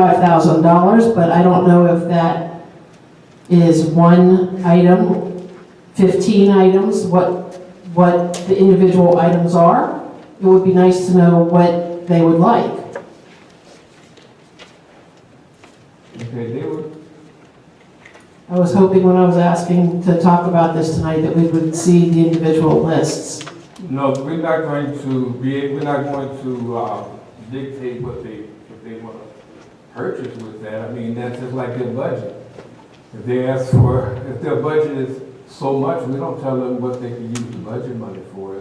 $5,000, but I don't know if that is one item, 15 items, what the individual items are. It would be nice to know what they would like. Okay, they would, I was hoping when I was asking to talk about this tonight that we would see the individual lists. no, we're not going to dictate what they want to purchase with that. I mean, that's just like their budget. If their budget is so much, we don't tell them what they can use the budget money for.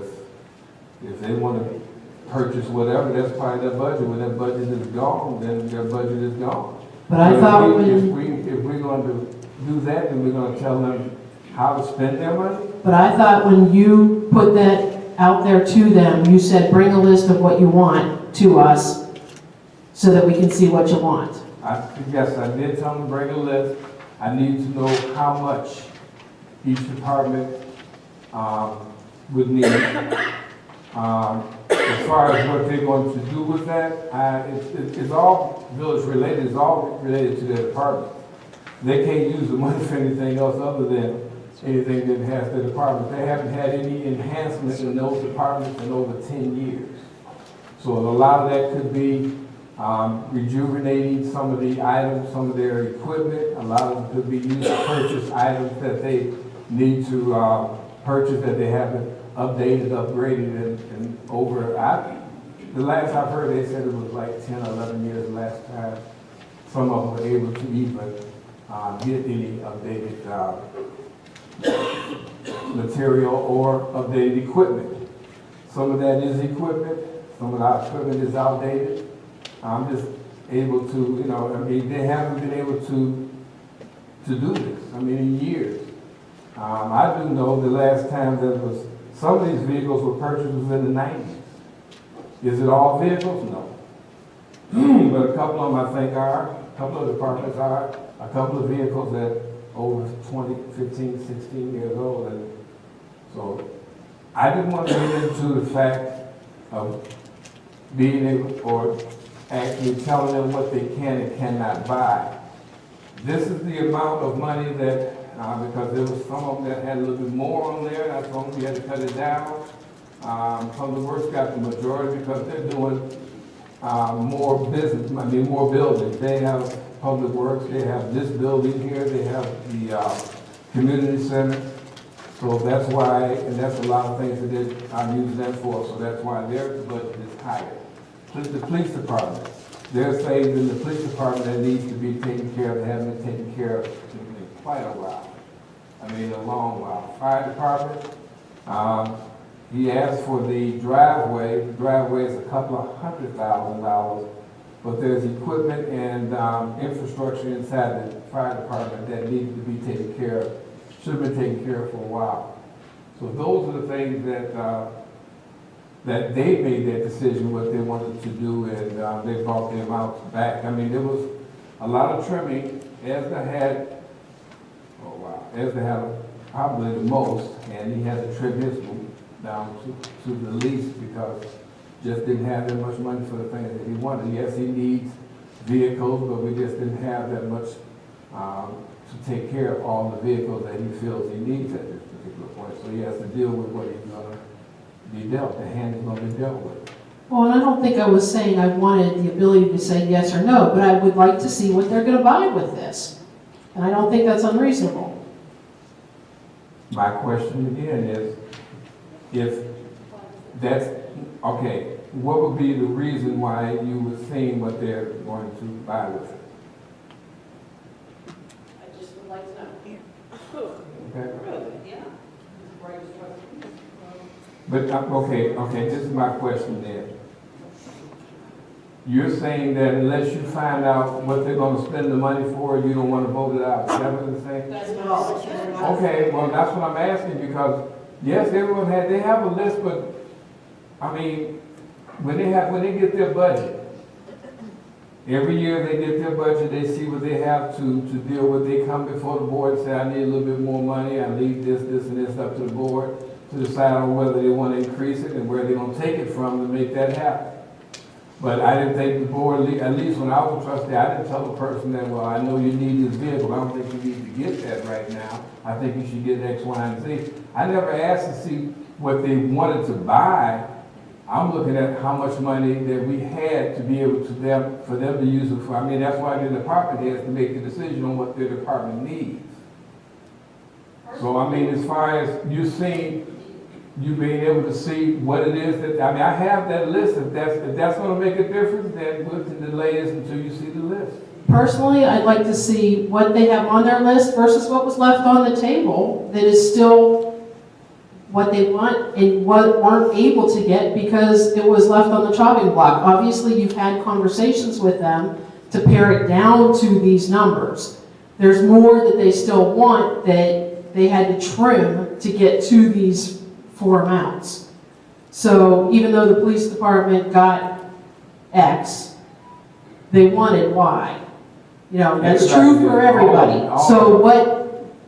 If they want to purchase whatever, that's part of their budget. When their budget is gone, then their budget is gone. But I thought if we're going to do that, then we're going to tell them how to spend their money. But I thought when you put that out there to them, you said bring a list of what you want to us so that we can see what you want. Yes, I did tell them to bring a list. I need to know how much each department would need. As far as what they're going to do with that, it's all village related. It's all related to their department. They can't use the money for anything else other than anything that has the department. They haven't had any enhancement in those departments in over 10 years. So a lot of that could be rejuvenating some of the items, some of their equipment. A lot of them could be used to purchase items that they need to purchase that they haven't updated, upgraded, and over. The last I've heard, they said it was like 10 or 11 years last time. Some of them were able to even get any updated material or updated equipment. Some of that is equipment. Some of our equipment is outdated. I'm just able to, they haven't been able to do this, in years. I do know the last time some of these vehicles were purchased was in the 90s. Is it all vehicles? No. But a couple of them I think are, a couple of departments are, a couple of vehicles that over 20, 15, 16 years old. And so I didn't want to get into the fact of being able, or actually telling them what they can and cannot buy. This is the amount of money that, because there was some of them that had a little bit more on there, and I told them we had to cut it down. Public Works got the majority because they're doing more business, more buildings. They have Public Works, they have this building here, they have the community center. So that's why, and that's a lot of things that I'm using that for, so that's why their budget is higher. The police department, there's things in the police department that needs to be taken care of, that haven't been taken care of in quite a while. A long while. Fire department, he asked for the driveway. The driveway is a couple of $100,000, but there's equipment and infrastructure inside the fire department that needed to be taken care of, should have been taken care of for a while. So those are the things that they made that decision what they wanted to do, and they brought their amounts back. There was a lot of trimming. Asda had probably the most, and he had to trim his down to the least because just didn't have that much money for the things that he wanted. Yes, he needs vehicles, but we just didn't have that much to take care of all the vehicles that he feels he needs at this particular point. So he has to deal with what he's going to be dealt, the hand is going to be dealt with. Well, and I don't think I was saying I wanted the ability to say yes or no, but I would like to see what they're going to buy with this. And I don't think that's unreasonable. My question again is, if that's, okay, what would be the reason why you were seeing what they're going to buy with it? I just would like to know. Okay. Yeah. But, okay, this is my question then. You're saying that unless you find out what they're going to spend the money for, you don't want to vote it out. Is that what you're saying? That's what Okay, well, that's what I'm asking because, yes, everyone they have a list, but, when they get their budget, every year they get their budget, they see what they have to deal with. They come before the board and say, I need a little bit more money. I leave this, and this up to the board to decide on whether they want to increase it and where they're going to take it from to make that happen. But I didn't think the board, at least when I was a trustee, I didn't tell the person that, well, I know you need this vehicle, I don't think you need to get that right now. I think you should get X, Y, and Z. I never asked to see what they wanted to buy. I'm looking at how much money that we had to be able to for them to use it for. I mean, that's why the department has to make the decision on what their department needs. So, I mean, as far as you being able to see what it is that, I mean, I have that list. If that's gonna make a difference, then we'll delay this until you see the list. Personally, I'd like to see what they have on their list versus what was left on the table that is still what they want and what weren't able to get because it was left on the chopping block. Obviously, you've had conversations with them to pare it down to these numbers. There's more that they still want that they had to trim to get to these 4 amounts. So even though the police department got X, they wanted Y. You know, that's true for everybody. So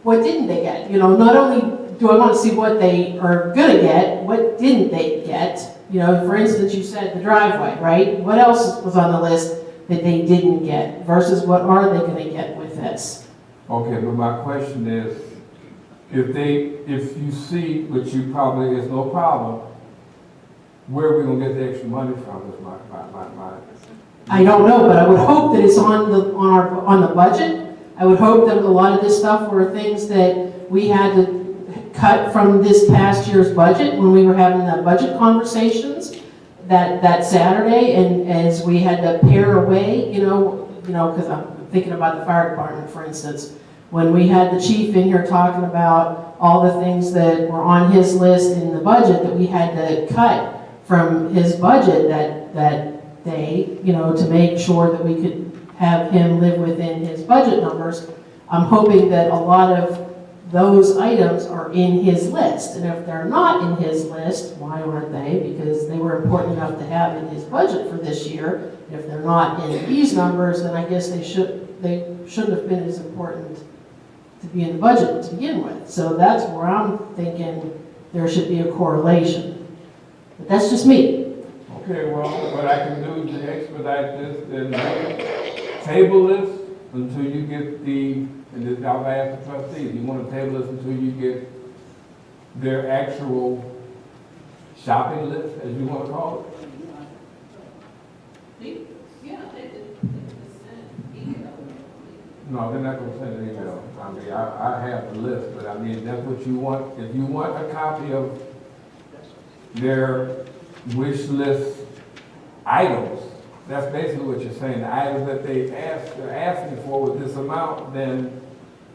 what didn't they get? You know, not only do I want to see what they are gonna get, what didn't they get? You know, for instance, you said the driveway, right? What else was on the list that they didn't get versus what are they gonna get with this? Okay, but my question is, if you see, which you probably is no problem, where are we gonna get the extra money from is my. I don't know, but I would hope that it's on the budget. I would hope that a lot of this stuff were things that we had to cut from this past year's budget when we were having the budget conversations that Saturday, and as we had to pare away, you know, because I'm thinking about the fire department, for instance. When we had the chief in here talking about all the things that were on his list in the budget that we had to cut from his budget that day, you know, to make sure that we could have him live within his budget numbers. I'm hoping that a lot of those items are in his list. And if they're not in his list, why aren't they? Because they were important enough to have in his budget for this year. If they're not in these numbers, then I guess they shouldn't have been as important to be in the budget to begin with. So that's where I'm thinking there should be a correlation. But that's just me. Okay, well, what I can do to expedite this, then table this until you get and this I'll ask the trustees, you want to table this until you get their actual shopping list, as you want to call it? No, they're not going to send an email. I mean, I have the list, but I mean, that's what you want. If you want a copy of their wish list items, that's basically what you're saying. The items that they're asking for with this amount, then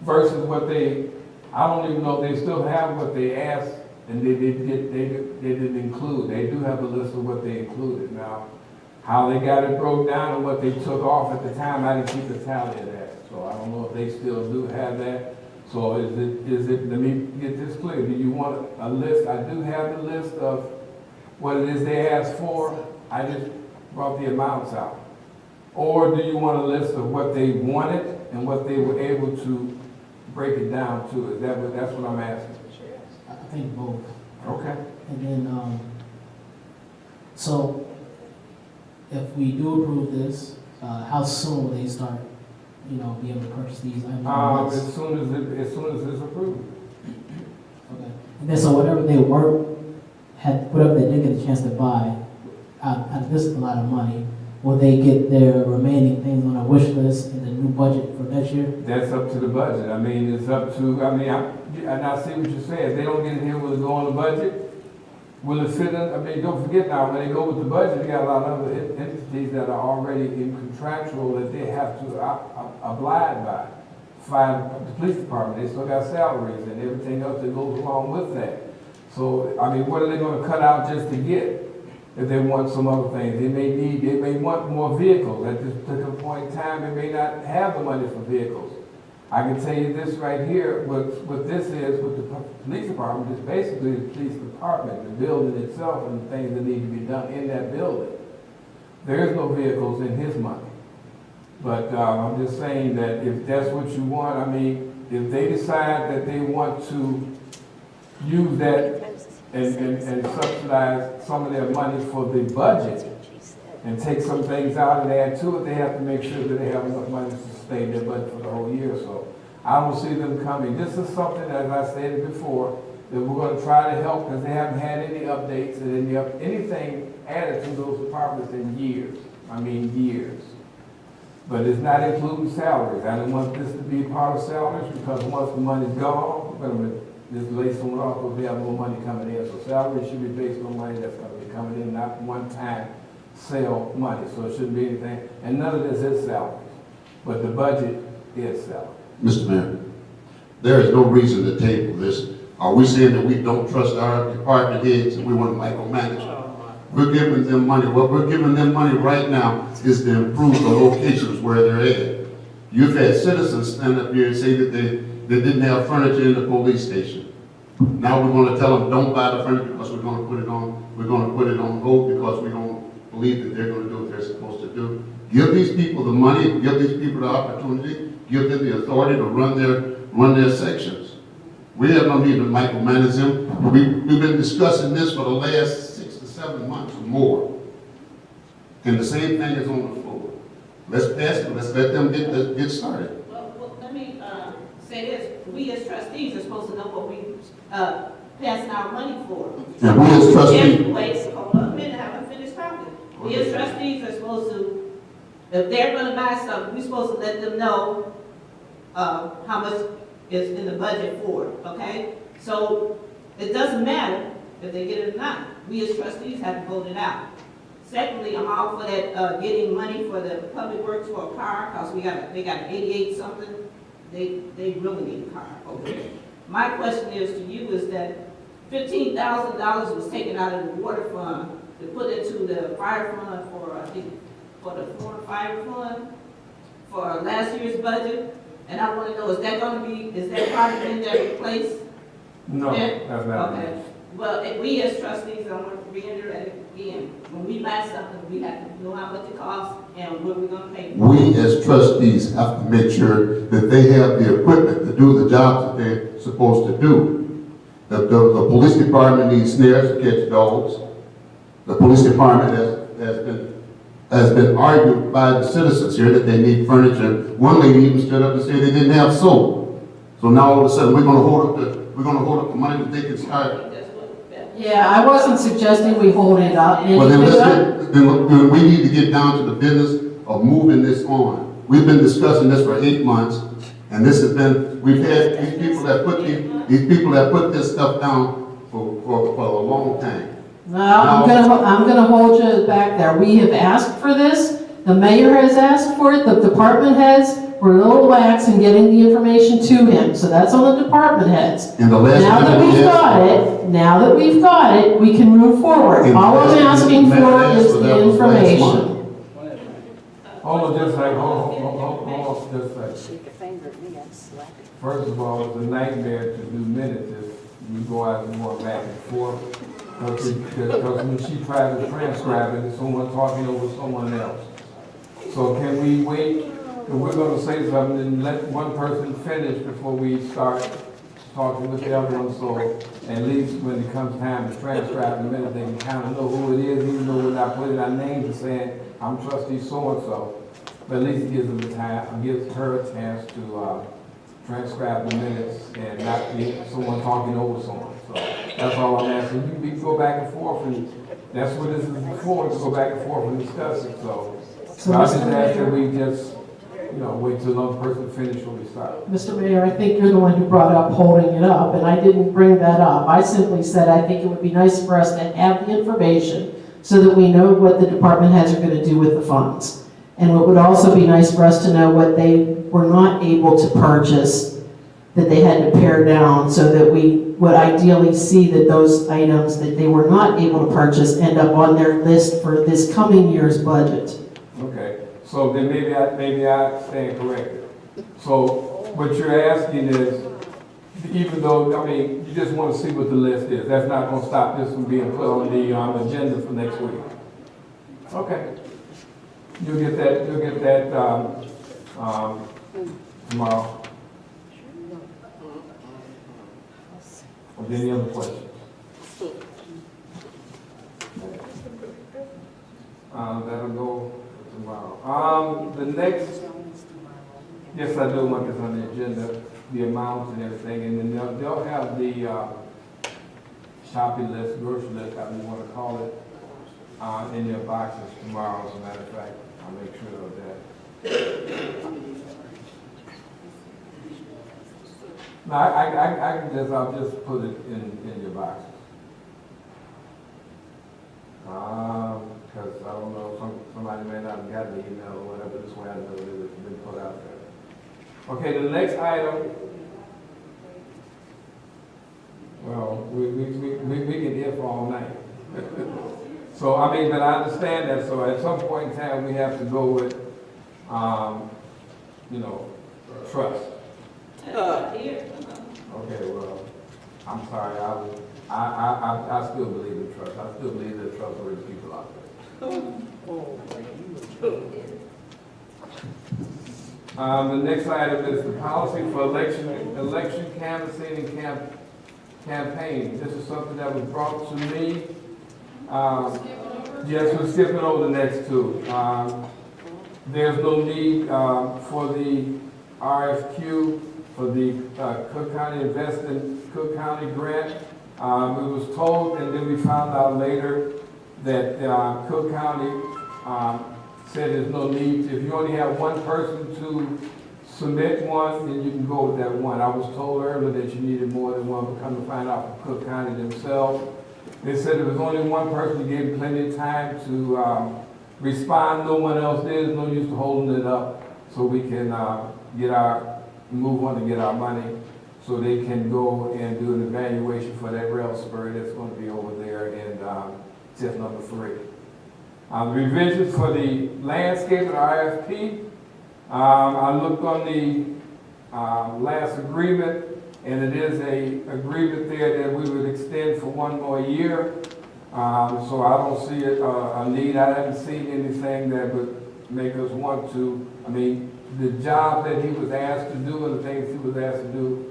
versus what I don't even know if they still have what they asked and they didn't include. They do have a list of what they included. Now, how they got it broke down and what they took off at the time, I didn't keep a tally of that. So I don't know if they still do have that. So is it, let me get this clear. Do you want a list? I do have the list of what it is they asked for. I just brought the amounts out. Or do you want a list of what they wanted and what they were able to break it down to? Is that's what I'm asking? I think both. Okay. And then, so if we do approve this, how soon will they start, be able to purchase these items? As soon as it's approved. Okay. And then, so whatever whatever they did get a chance to buy, out of this a lot of money, will they get their remaining things on a wish list in the new budget for next year? That's up to the budget. I mean, it's up to, and I see what you're saying. If they don't get it here, will it go on the budget? Will it fit in? Don't forget now, when they go with the budget, they got a lot of other entities that are already in contractual that they have to abide by. The police department, they still got salaries and everything else that goes along with that. So, what are they going to cut out just to get? If they want some other things, they may want more vehicles. At this particular point in time, they may not have the money for vehicles. I can tell you this right here, what this is with the police department is basically the police department, the building itself and the things that need to be done in that building. There is no vehicles in his money. But I'm just saying that if that's what you want, if they decide that they want to use that and subsidize some of their money for the budget, and take some things out and add to it, they have to make sure that they have enough money to sustain their budget for the whole year. So I don't see them coming. This is something, as I stated before, that we're going to try to help because they haven't had any updates and anything added to those departments in years. I mean, years. But it's not including salaries. I don't want this to be part of salaries because once the money's gone, we're going to just lay someone off because we have more money coming in. So salaries should be based on money that's going to be coming in, not one-time sale money. So it shouldn't be anything. And none of this is salaries. But the budget is salary. Mr. Mayor, there is no reason to table this. Are we saying that we don't trust our department heads and we want to micromanage them? We're giving them money. What we're giving them money right now is to improve the locations where they're at. You've had citizens stand up here and say that they didn't have furniture in the police station. Now we're going to tell them don't buy the furniture because we're going to put it on hold because we don't believe that they're going to do what they're supposed to do. Give these people the money, give these people the opportunity, give them the authority to run their sections. We have no need to micromanage them. We've been discussing this for the last 6 to 7 months or more. And the same thing is on the floor. Let's pass it, let's let them get started. Well, let me say this. We as trustees are supposed to know what we passing our money for. And we as trustees, Wait, hold on a minute, I haven't finished talking. We as trustees are supposed to, if they're gonna buy something, we're supposed to let them know how much is in the budget for it, okay? So it doesn't matter if they get it or not. We as trustees have to vote it out. Secondly, I'm all for that getting money for the public works for a car, because they got an 88 something. They really need a car, okay? My question is to you is that $15,000 was taken out of the water fund to put into the fire fund for, I think, for the fire fund for last year's budget. And I want to know, is that probably in there replaced? No, Yeah? that's not. Okay. Well, if we as trustees, I want to reiterate again, when we buy something, we have to know how much it costs and what we're going to pay for. we as trustees have to make sure that they have the equipment to do the jobs that they're supposed to do. The police department needs snares to catch dogs. The police department has been argued by the citizens here that they need furniture. One lady even stood up and said they didn't have soap. So now all of a sudden we're going to hold up the money that they can start. Yeah, I wasn't suggesting we hold it up. Well, then we need to get down to the business of moving this on. We've been discussing this for 8 months, and this has been, we've had these people that put this stuff down for a long time. No, I'm gonna hold you back there. We have asked for this. The mayor has asked for it. The department heads were a little lax in getting the information to him. So that's on the department heads. And the last Now that we've got it, we can move forward. And All I'm asking for is that the was last information. Hold on just a second, hold on just a second. First of all, it's a nightmare to do minutes if you go out and more back and forth. Because when she tries to transcribe it, it's someone talking over someone else. So can we wait? If we're gonna say something, then let one person finish before we start talking with the other one. So at least when it comes time to transcribe the minutes, they can kind of know who it is, even though we're not putting our names and saying, I'm trustee so-and-so. But at least it gives them the time, gives her a chance to transcribe the minutes and not be someone talking over someone. So that's all I'm asking. You can go back and forth, and that's what this is for, to go back and forth and discuss it. So I just ask that we just, wait till another person finish when we start. Mr. Mayor, I think you're the one who brought up holding it up, and I didn't bring that up. I simply said I think it would be nice for us to have the information so that we know what the department heads are going to do with the funds. And it would also be nice for us to know what they were not able to purchase, that they had to pare down, so that we would ideally see that those items that they were not able to purchase end up on their list for this coming year's budget. Okay, so then maybe I stand corrected. So what you're asking is, even though, you just want to see what the list is, that's not going to stop this from being put on the agenda for next week. Okay. You'll get that tomorrow. Any other questions? That'll go The next, yes, I do want this on the agenda, the amounts and everything, and then they'll have the shopping list, grocery list, however you want to call it, in their boxes tomorrow, as a matter of fact. I'll make sure of that. No, I can just, I'll just put it in your boxes. Because I don't know, somebody may not have gotten the email or whatever, this way I know that it's been put out there. Okay, the next item, well, we can if all night. So, I mean, but I understand that, so at some point in time, we have to go with, you know, trust. Okay, well, I'm sorry, I still believe in trust. I still believe there's trustworthy people out there. The next item is the policy for election canvassing and campaign. This is something that was brought to me. Yes, we're skipping over the next two. There's no need for the RFQ for the Cook County Cook County grant. We was told, and then we found out later that Cook County said there's no need. If you only have one person to submit one, then you can go with that one. I was told earlier that you needed more than one, but come to find out from Cook County themselves. They said there was only one person, they gave plenty of time to respond. No one else did. There's no use to holding it up so we can move on to get our money, so they can go and do an evaluation for that rail spur that's going to be over there in tip number 3. The revisions for the landscape and RFP, I looked on the last agreement, and it is a agreement there that we would extend for 1 more year. So I don't see a need. I haven't seen anything that would make us want to, I mean, the job that he was asked to do and the things he was asked to do,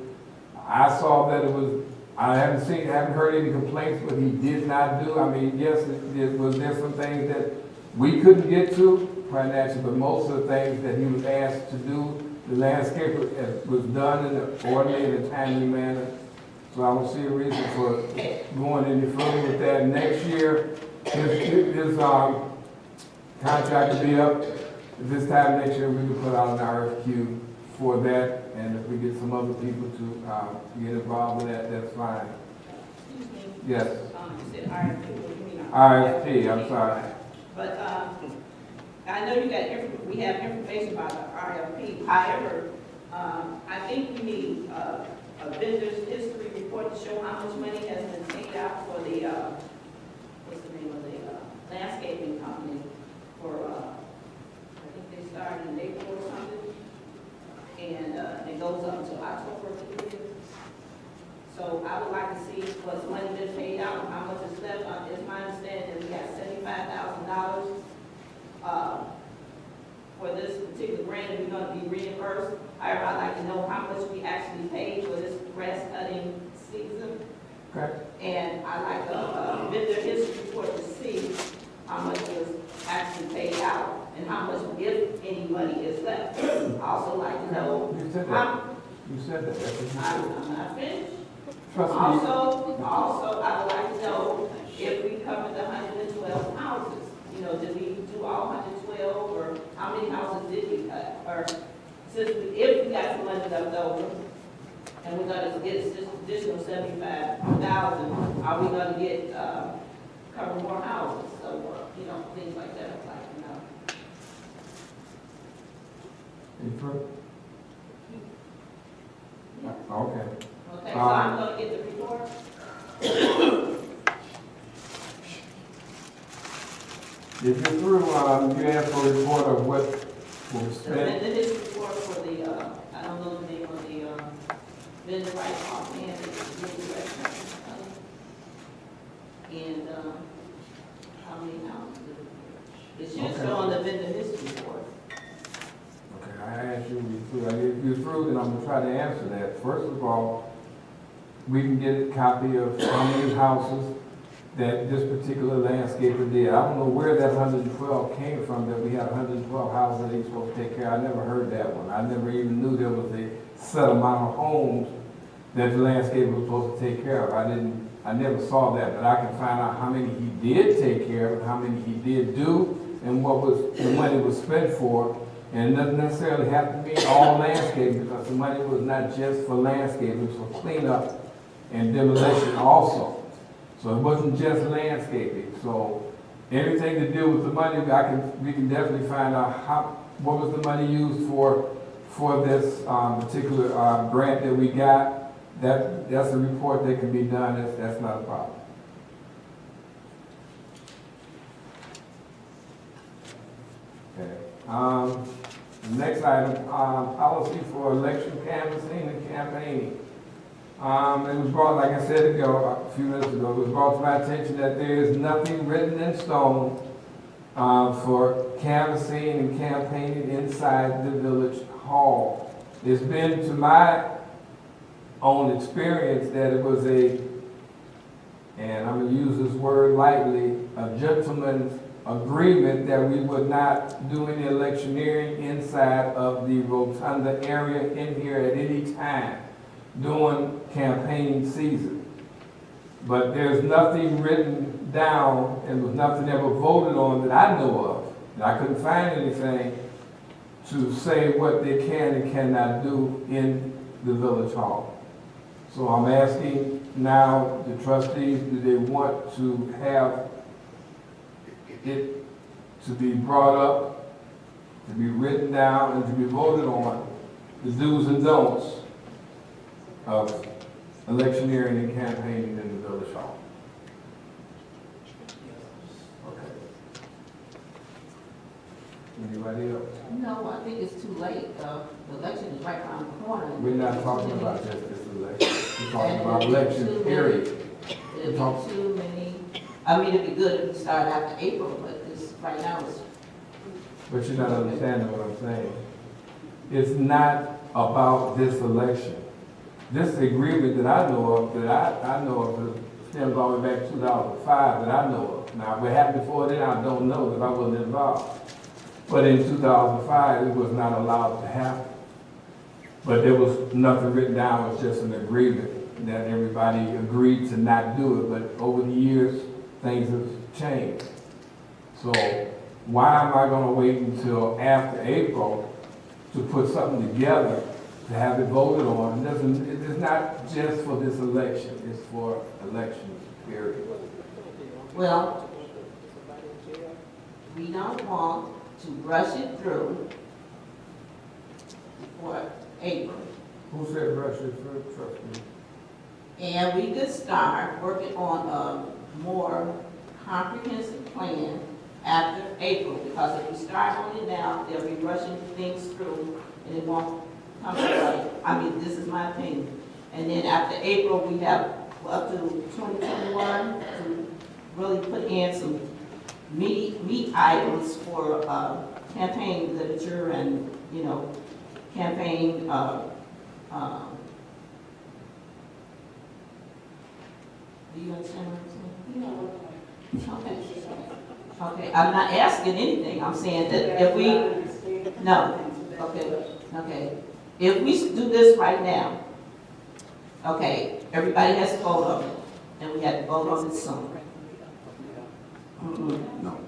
I saw that it was, I haven't heard any complaints what he did not do. I mean, yes, there's some things that we couldn't get to financially, but most of the things that he was asked to do, the landscape was done in an orderly and timely manner. So I don't see a reason for going any further with that. Next year, his contract will be up. This time next year, we can put out an RFQ for that, and if we get some other people to get involved with that, that's fine. Excuse me. Yes. You said RFP, what do you mean? RFP, I'm sorry. But I know you got, we have information about the RFP. However, I think we need a vendor's history report to show how much money has been taken out for the, what's the name of the landscaping company for, started in April or something, and it goes up until October. So I would like to see what's money been paid out and how much is left. It's my understanding that we got $75,000 for this particular grant, and we're going to be reimbursed. However, I'd like to know how much we actually paid for this grass cutting season. Okay. And I'd like a vendor history report to see how much was actually paid out and how much, if any money is left. I also like to know. You said that. You said that. That's what you said. I'm not finished. Trust me. Also, I would like to know if we covered the 112 houses. You know, did we do all 112, or how many houses did we cut? Or since if we got some money left over, and we're gonna get this additional 75,000, are we gonna get cover more houses? So, you know, things like that. I'd like to know. Any further? Okay. Okay, so I'm gonna get the report. If you're through, you asked for a report of what was spent. And then this report for the, I don't know the name of the, vendor right offhand, it's really recognized. And, how many houses did we? It should show on the vendor history report. Okay, I asked you, if you're through, then I'm gonna try to answer that. First of all, we can get a copy of how many houses that this particular landscaper did. I don't know where that 112 came from, that we had 112 houses that he's supposed to take care of. I never heard that one. I never even knew there was a set amount of homes that the landscaper was supposed to take care of. I never saw that, but I can find out how many he did take care of, how many he did do, and what was the money was spent for. And it doesn't necessarily have to be all landscaping, because the money was not just for landscaping, it was for cleanup and demolition also. So it wasn't just landscaping. So everything to do with the money, we can definitely find out what was the money used for this particular grant that we got. That's a report that can be done. That's not a problem. Okay. The next item, policy for election canvassing and campaigning. It was brought, like I said a few minutes ago, it was brought to my attention that there is nothing written in stone for canvassing and campaigning inside the village hall. It's been, to my own experience, that it was and I'm going to use this word lightly, a gentleman's agreement that we would not do any electioneering inside of the rotunda area in here at any time during campaign season. But there's nothing written down, and was nothing ever voted on that I know of. I couldn't find anything to say what they can and cannot do in the village hall. So I'm asking now the trustees, do they want to have it to be brought up, to be written down, and to be voted on, the do's and don'ts of electioneering and campaigning in the village hall? Okay. Anybody else? No, I think it's too late. The election is right around the corner. We're not talking about just this election. We're talking about election, period. It'll be too many. I mean, it'd be good if we started after April, but this right now is. But you're not understanding what I'm saying. It's not about this election. This agreement that I know of, stems all the way back to 2005 that I know of. Now, what happened before then, I don't know, because I wasn't involved. But in 2005, it was not allowed to happen. But there was nothing written down, it was just an agreement that everybody agreed to not do it. But over the years, things have changed. So why am I going to wait until after April to put something together to have it voted on? It's not just for this election, it's for elections, period. Well, we don't want to rush it through for April. Who said rush it through, trustee? And we could start working on a more comprehensive plan after April, because if we start on it now, they'll be rushing things through and it won't come right. I mean, this is my opinion. And then after April, we have up to 2021 to really put in some meat items for campaign literature and, campaign do you understand what I'm saying? Okay. Okay, I'm not asking anything. I'm saying that if we, no, okay. If we do this right now, okay, everybody has to vote on it, and we have to vote on it soon. No.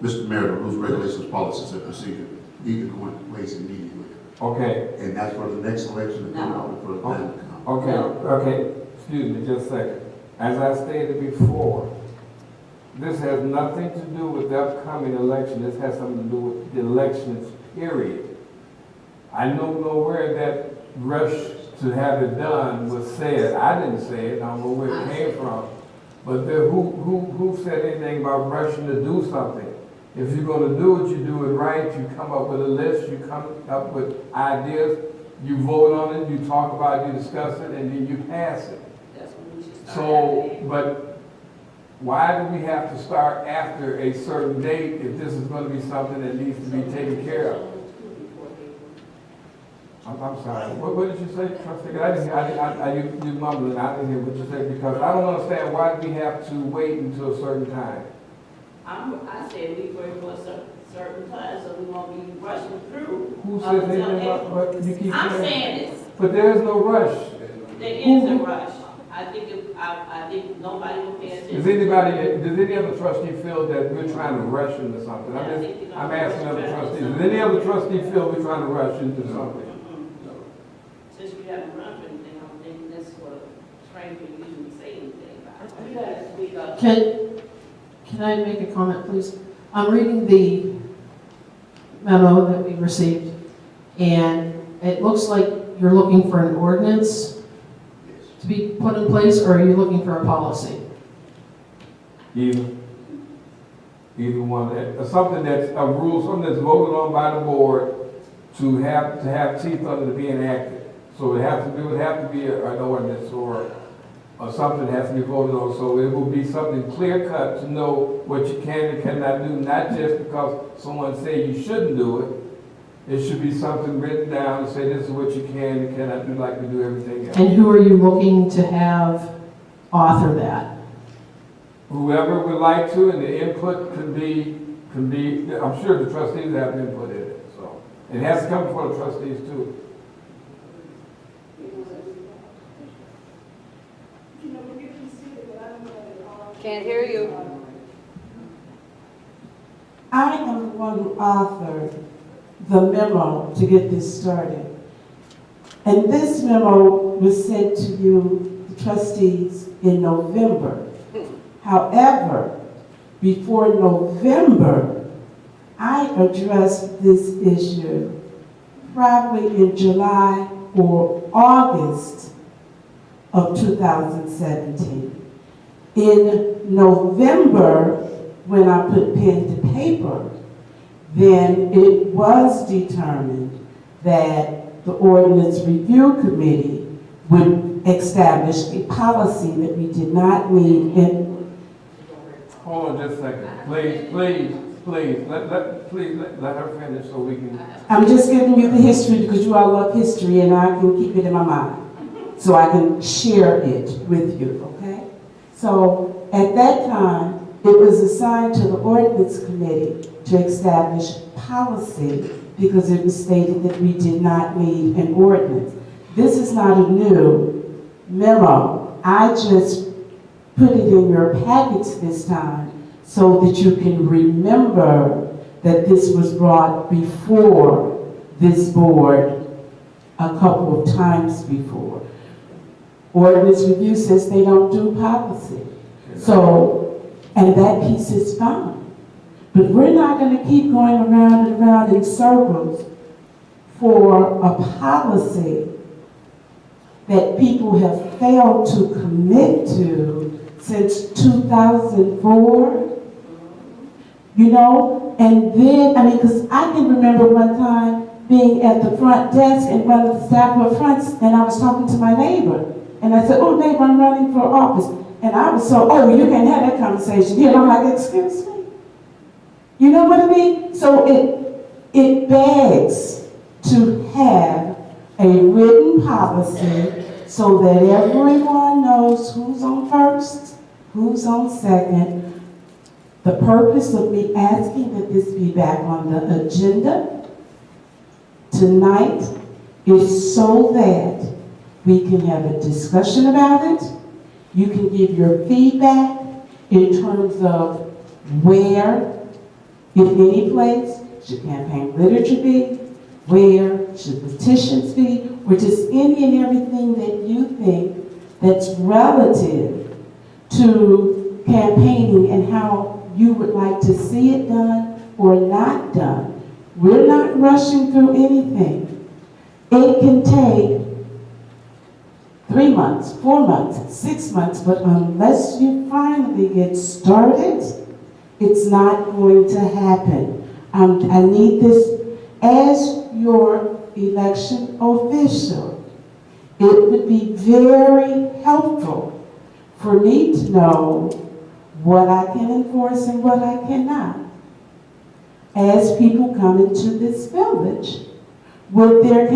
Mr. Mayor, the rules, regulations, policies, and procedure need to go into place immediately. Okay. And that's for the next election to come out for the plan to come. Okay, excuse me just a second. As I stated before, this has nothing to do with the upcoming election. This has something to do with the elections, period. I know nowhere that rush to have it done was said. I didn't say it. I don't know where it came from. But who said anything about rushing to do something? If you're going to do it, you do it right. You come up with a list. You come up with ideas. You vote on it. You talk about it. You discuss it, and then you pass it. That's when we should start. So, but why do we have to start after a certain date if this is going to be something that needs to be taken care of? I'm sorry. What did you say, trustee? You mumbling, I didn't hear what you said, because I don't understand why we have to wait until a certain time. I said we were for a certain class, so we won't be rushing through. Who says anything about, but you keep I'm saying? saying this, But there is no rush. there is a rush. I think nobody will pay attention. Does any other trustee feel that we're trying to rush into something? I'm asking other trustees, does any other trustee feel we're trying to rush into something? Since we haven't run for anything, I don't think that's what Frank would usually say anything about. You gotta speak up. Can I make a comment, please? I'm reading the memo that we received, and it looks like you're looking for an ordinance to be put in place, or are you looking for a policy? Either one, something that's a rule, something that's voted on by the board to have teeth under the being acted. So it would have to be an ordinance or something that has to be voted on. So it will be something clear cut to know what you can and cannot do, not just because someone say you shouldn't do it. It should be something written down and say this is what you can and cannot do like we do everything else. And who are you looking to have author that? Whoever would like to, and the input can be, I'm sure the trustees have input in it, so. It has to come before the trustees too. Can't hear you. I am the one who authored the memo to get this started. And this memo was sent to you, the trustees, in November. However, before November, I addressed this issue probably in July or August of 2017. In November, when I put pen to paper, then it was determined that the Ordinance Review Committee would establish a policy that we did not need. Hold on just a second. Please, let her finish so we can. I'm just giving you the history because you all love history and I can keep it in my mind so I can share it with you, okay? So at that time, it was assigned to the Ordinance Committee to establish policy because it was stated that we did not need an ordinance. This is not a new memo. I just put it in your packets this time so that you can remember that this was brought before this board a couple of times before. Ordinance Review says they don't do policy. So, and that piece is fine. But we're not going to keep going around and around in circles for a policy that people have failed to commit to since 2004. You know, and then, because I can remember one time being at the front desk and one of the staff were fronts, and I was talking to my neighbor. And I said, oh, neighbor, I'm running for office. And I was so, oh, you can't have that conversation here. And I'm like, excuse me? You know what I mean? So it begs to have a written policy so that everyone knows who's on first, who's on second. The purpose of me asking that this be back on the agenda tonight is so that we can have a discussion about it. You can give your feedback in terms of where, if any place, should campaign literature be, where should petitions be, or just any and everything that you think that's relative to campaigning and how you would like to see it done or not done. We're not rushing through anything. It can take 3 months, 4 months, 6 months, but unless you finally get started, it's not going to happen. I need this as your election official. It would be very helpful for me to know what I can enforce and what I cannot. As people come into this village, with their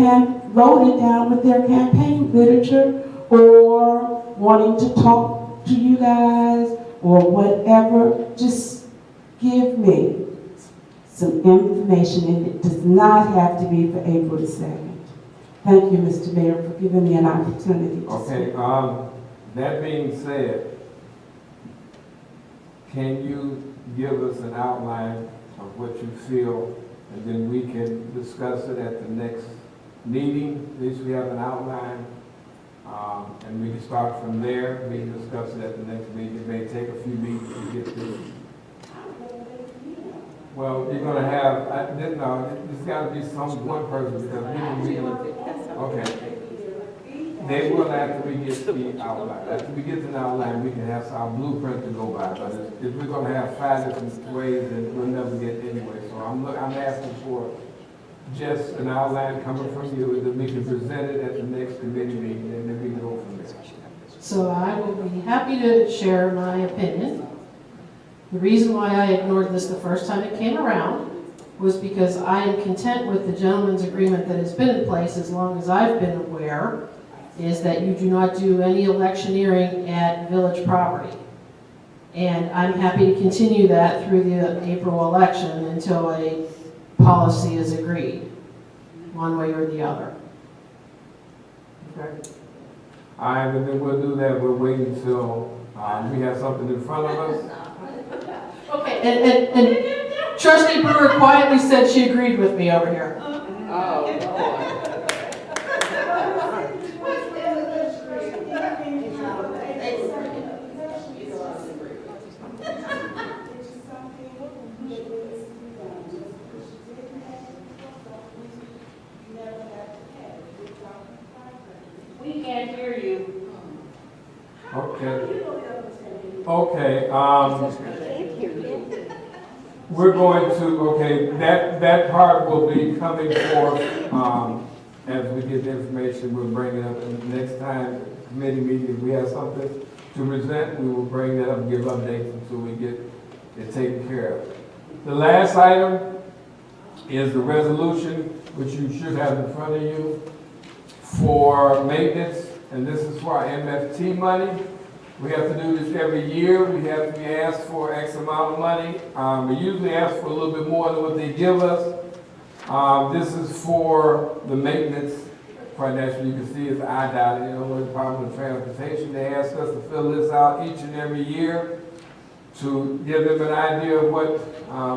loaded down with their campaign literature, or wanting to talk to you guys, or whatever, just give me some information, and it does not have to be for April the 2nd. Thank you, Mr. Mayor, for giving me an opportunity to Okay, speak. that being said, can you give us an outline of what you feel, and then we can discuss it at the next meeting? At least we have an outline, and we can start from there. We can discuss it at the next meeting. It may take a few meetings to get through. Well, you're gonna have, no, there's gotta be one person, because okay. They will after we get the outline. After we get the outline, we can have our blueprint to go by. But if we're gonna have 5 different ways, then we'll never get anyway. So I'm asking for just an outline coming from you, and then we can present it at the next committee meeting, and then we can go from there. So I will be happy to share my opinion. The reason why I ignored this the first time it came around was because I am content with the gentleman's agreement that has been in place as long as I've been aware, is that you do not do any electioneering at village property. And I'm happy to continue that through the April election until a policy is agreed, one way or the other. Okay. All right, and then we'll do that. We'll wait until we have something in front of us. Okay, and Trustee Brewer quietly said she agreed with me over here. We can't hear you. Okay. Okay, we're going to, that part will be coming forth, as we get the information, we'll bring it up, and next time, committee meeting, if we have something to present, we will bring that up and give updates until we get it taken care of. The last item is the resolution, which you should have in front of you, for maintenance, and this is for our MFT money. We have to do this every year. We ask for X amount of money. We usually ask for a little bit more than what they give us. This is for the maintenance. Financial, you can see is IDOT, the Department of Transportation. They ask us to fill this out each and every year to give them an idea of what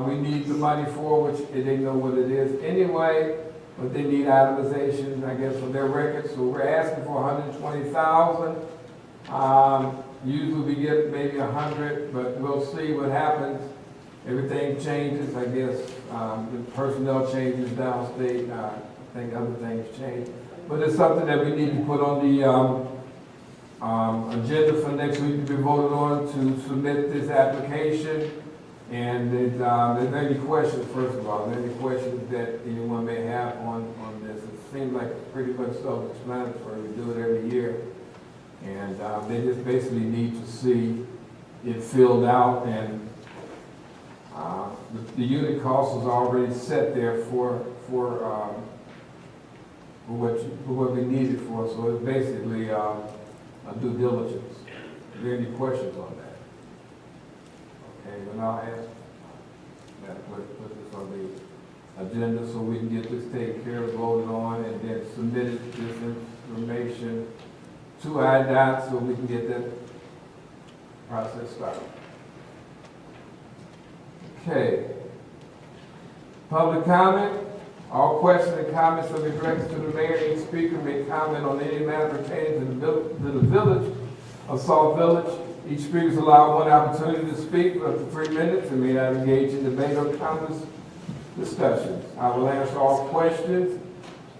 we need the money for, which they know what it is anyway, but they need itemization, I guess, for their records. So we're asking for $120,000. Usually we get maybe 100, but we'll see what happens. Everything changes, I guess. The personnel changes downstate. I think other things change. But it's something that we need to put on the agenda for next week to be voted on to submit this application. And if there's any questions, first of all, any questions that anyone may have on this. It seems like it's pretty much self-explanatory. We do it every year. And they just basically need to see it filled out, and the unit cost is already set there for what we need it for. So it's basically a due diligence. Are there any questions on that? Okay, then I'll ask that put this on the agenda so we can get this taken care of, voted on, and then submitted this information to IDOT so we can get that process started. Okay. Public comment. All questions and comments will be directed to the mayor. Each speaker may comment on any matter pertaining to the village of Sauk Village. Each speaker is allowed one opportunity to speak for up to 3 minutes and may not engage in debate or comments discussions. I will answer all questions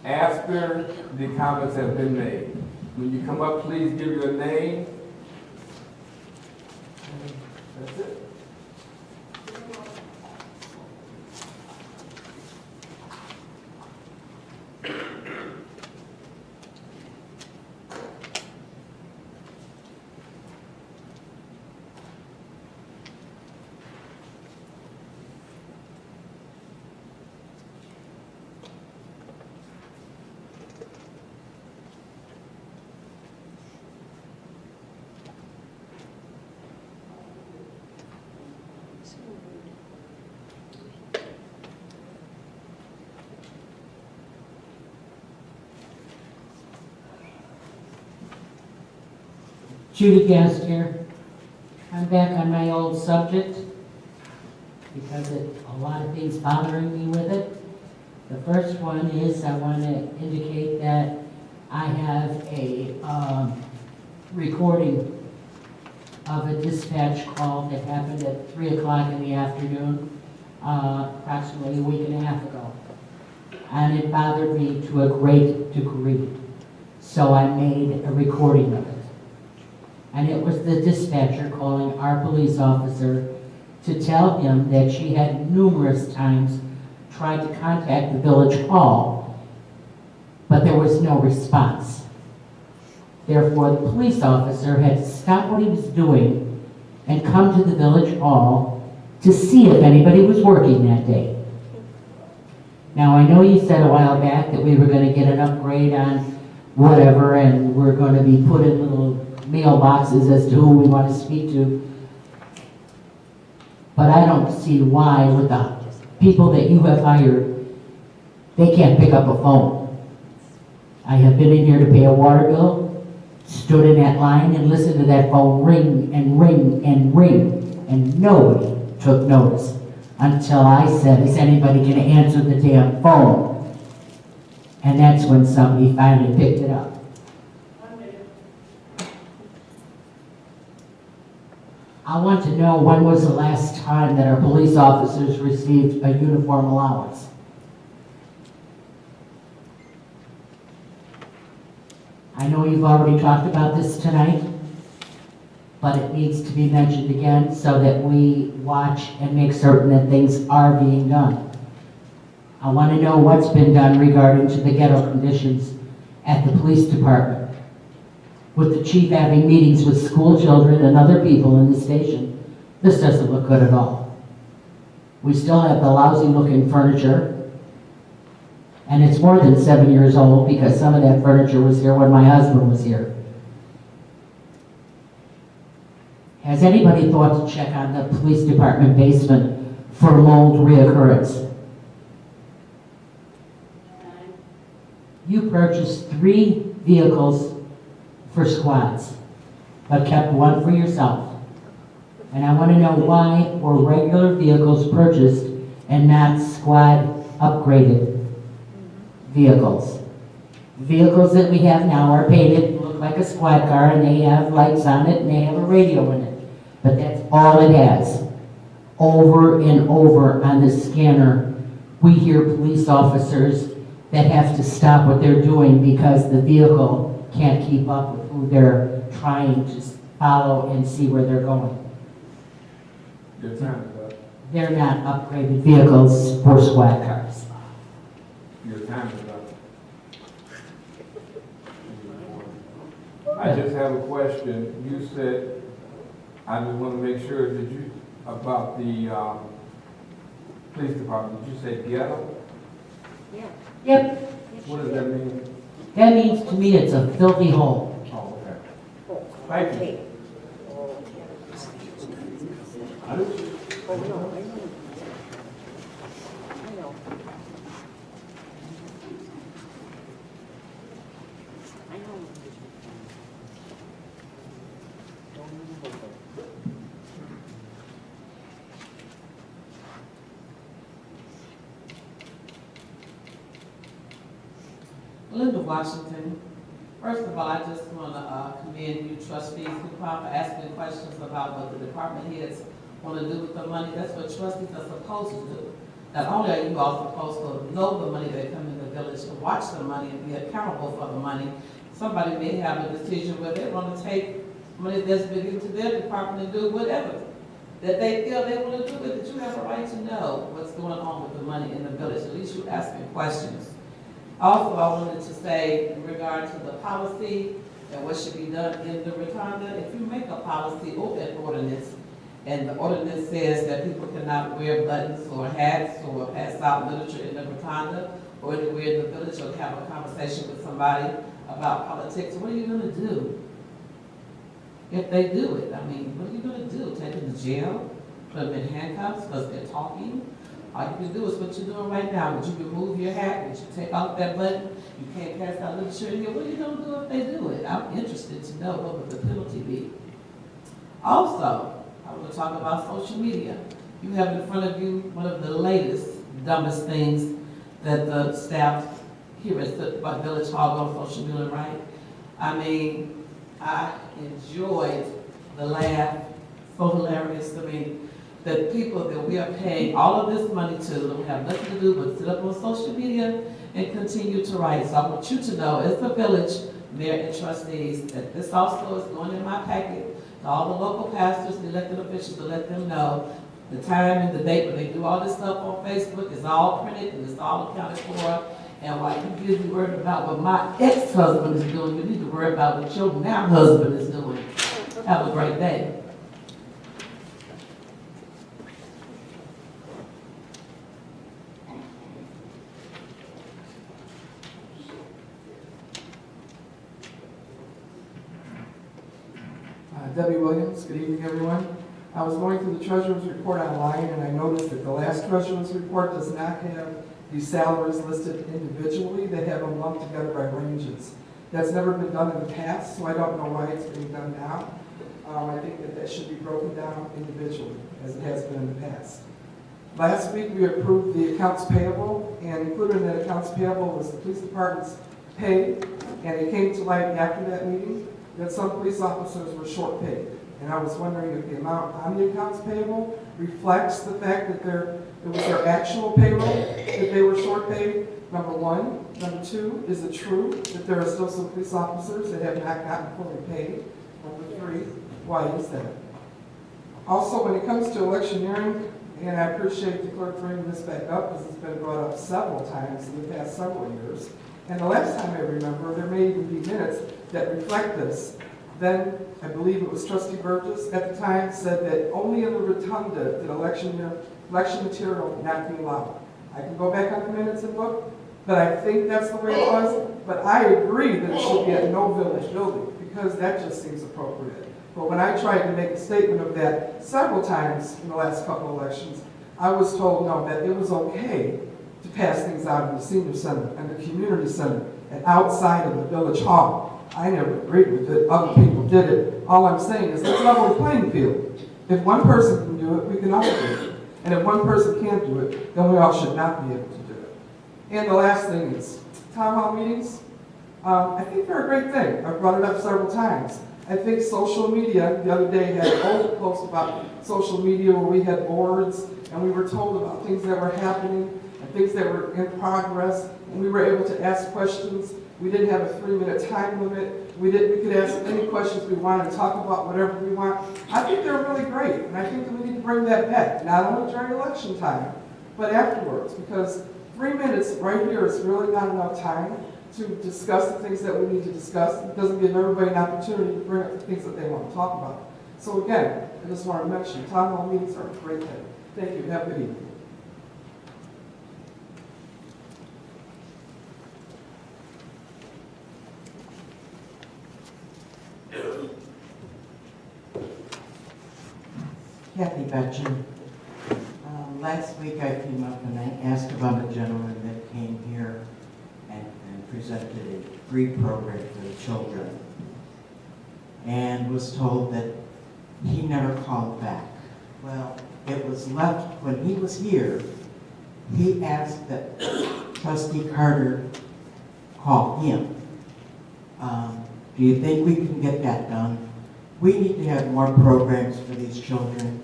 after the comments have been made. When you come up, please give your name. That's it. Judy Gast here. I'm back on my old subject because a lot of things bothering me with it. The first one is I want to indicate that I have a recording of a dispatch call that happened at 3 o'clock in the afternoon, approximately a week and a half ago. And it bothered me to a great degree. So I made a recording of it. And it was the dispatcher calling our police officer to tell him that she had numerous times tried to contact the village hall, but there was no response. Therefore, the police officer had to stop what he was doing and come to the village hall to see if anybody was working that day. Now, I know you said a while back that we were going to get an upgrade on whatever, and we're going to be put in little mailboxes as to who we want to speak to. But I don't see why, with the people that you have hired, they can't pick up a phone. I have been in here to pay a water bill, stood in that line and listened to that phone ring and ring and ring, and nobody took notice until I said, is anybody going to answer the damn phone? And that's when somebody finally picked it up. I want to know when was the last time that our police officers received a uniform allowance? I know you've already talked about this tonight, but it needs to be mentioned again so that we watch and make certain that things are being done. I want to know what's been done regarding to the ghetto conditions at the police department. With the chief having meetings with school children and other people in the station, this doesn't look good at all. We still have the lousy looking furniture, and it's more than 7 years old because some of that furniture was here when my husband was here. Has anybody thought to check on the police department basement for mold reoccurrence? You purchased 3 vehicles for squads, but kept 1 for yourself. And I want to know why were regular vehicles purchased and not squad upgraded vehicles. Vehicles that we have now are painted, look like a squad car, and they have lights on it and they have a radio in it. But that's all it has. Over and over on the scanner, we hear police officers that have to stop what they're doing because the vehicle can't keep up with who they're trying to follow and see where they're going. Your time is up. They're not upgraded vehicles for squad cars. Your time is up. I just have a question. You said, I just want to make sure, did you, about the police department, did you say ghetto? Yep, What does that mean? that means to me it's a filthy hole. Oh, okay. Thank you. Linda Washington. First of all, I just want to commend you trustees who come for asking questions about what the department heads want to do with the money. That's what trustees are supposed to do. Not only are you all supposed to know the money that come in the village, to watch the money and be accountable for the money. Somebody may have a decision where they want to take money that's been given to their department and do whatever that they feel they want to do with it. You have a right to know what's going on with the money in the village. At least you asking questions. Also, I wanted to say in regard to the policy and what should be done in the rotunda, if you make a policy or an ordinance, and the ordinance says that people cannot wear buttons or hats or pass out literature in the rotunda or anywhere in the village or have a conversation with somebody about politics, what are you going to do if they do it? I mean, what are you going to do? Take them to jail? Put them in handcuffs because they're talking? All you can do is what you're doing right now, that you remove your hat, that you take off that button, you can't pass that little shirt here. What are you gonna do if they do it? I'm interested to know what would the penalty be. Also, I want to talk about social media. You have in front of you one of the latest, dumbest things that the staff here at the Village Hall go on social media, right? I mean, I enjoyed the laugh, so hilarious to me, that people that we are paying all of this money to don't have nothing to do but sit up on social media and continue to write. So I want you to know, as the village mayor and trustees, that this also is going in my packet to all the local pastors and elected officials to let them know the time and the date when they do all this stuff on Facebook is all printed and it's all accounted for. And while you busy worried about what my ex-husband is doing, you need to worry about what your now husband is doing. Have a great day. Debbie Williams, good evening, everyone. I was going through the treasurer's report online, and I noticed that the last treasurer's report does not have these salaries listed individually. They have them lumped together by ranges. That's never been done in the past, so I don't know why it's being done now. I think that that should be broken down individually, as it has been in the past. Last week, we approved the accounts payable, and included in that accounts payable was the police department's pay, and it came to light after that meeting that some police officers were short paid. And I was wondering if the amount on the accounts payable reflects the fact that it was their actual payroll that they were short paid, number one. Number two, is it true that there are still some police officers that have not gotten fully paid? Number three, why is that? Also, when it comes to electioneering, and I appreciate the clerk bringing this back up because it's been brought up several times in the past several years. And the last time I remember, there may even be minutes that reflect this. Then, I believe it was Trustee Burgess at the time said that only in the rotunda did election material not be allowed. I can go back on the minutes and look, but I think that's the way it was. But I agree that it should be at no village building because that just seems appropriate. But when I tried to make a statement of that several times in the last couple of elections, I was told no, that it was okay to pass things out in the senior center and the community center and outside of the village hall. I never agreed with it. Other people did it. All I'm saying is let's level the playing field. If one person can do it, we can all do it. And if one person can't do it, then we all should not be able to do it. And the last thing is town hall meetings. I think they're a great thing. I've brought it up several times. I think social media, the other day had an old post about social media where we had boards and we were told about things that were happening and things that were in progress, and we were able to ask questions. We didn't have a 3-minute time limit. We could ask any questions we wanted, talk about whatever we want. I think they're really great, and I think that we need to bring that back, not only during election time, but afterwards, because 3 minutes right here is really not enough time to discuss the things that we need to discuss. It doesn't give everybody an opportunity to bring up the things that they want to talk about. So again, I just want to mention, town hall meetings are a great thing. Thank you. Have a good evening. Kathy Betchen. Last week I came up and I asked about a gentleman that came here and presented a free program for the children and was told that he never called back. Well, it was left when he was here. He asked that Trustee Carter call him. Do you think we can get that done? We need to have more programs for these children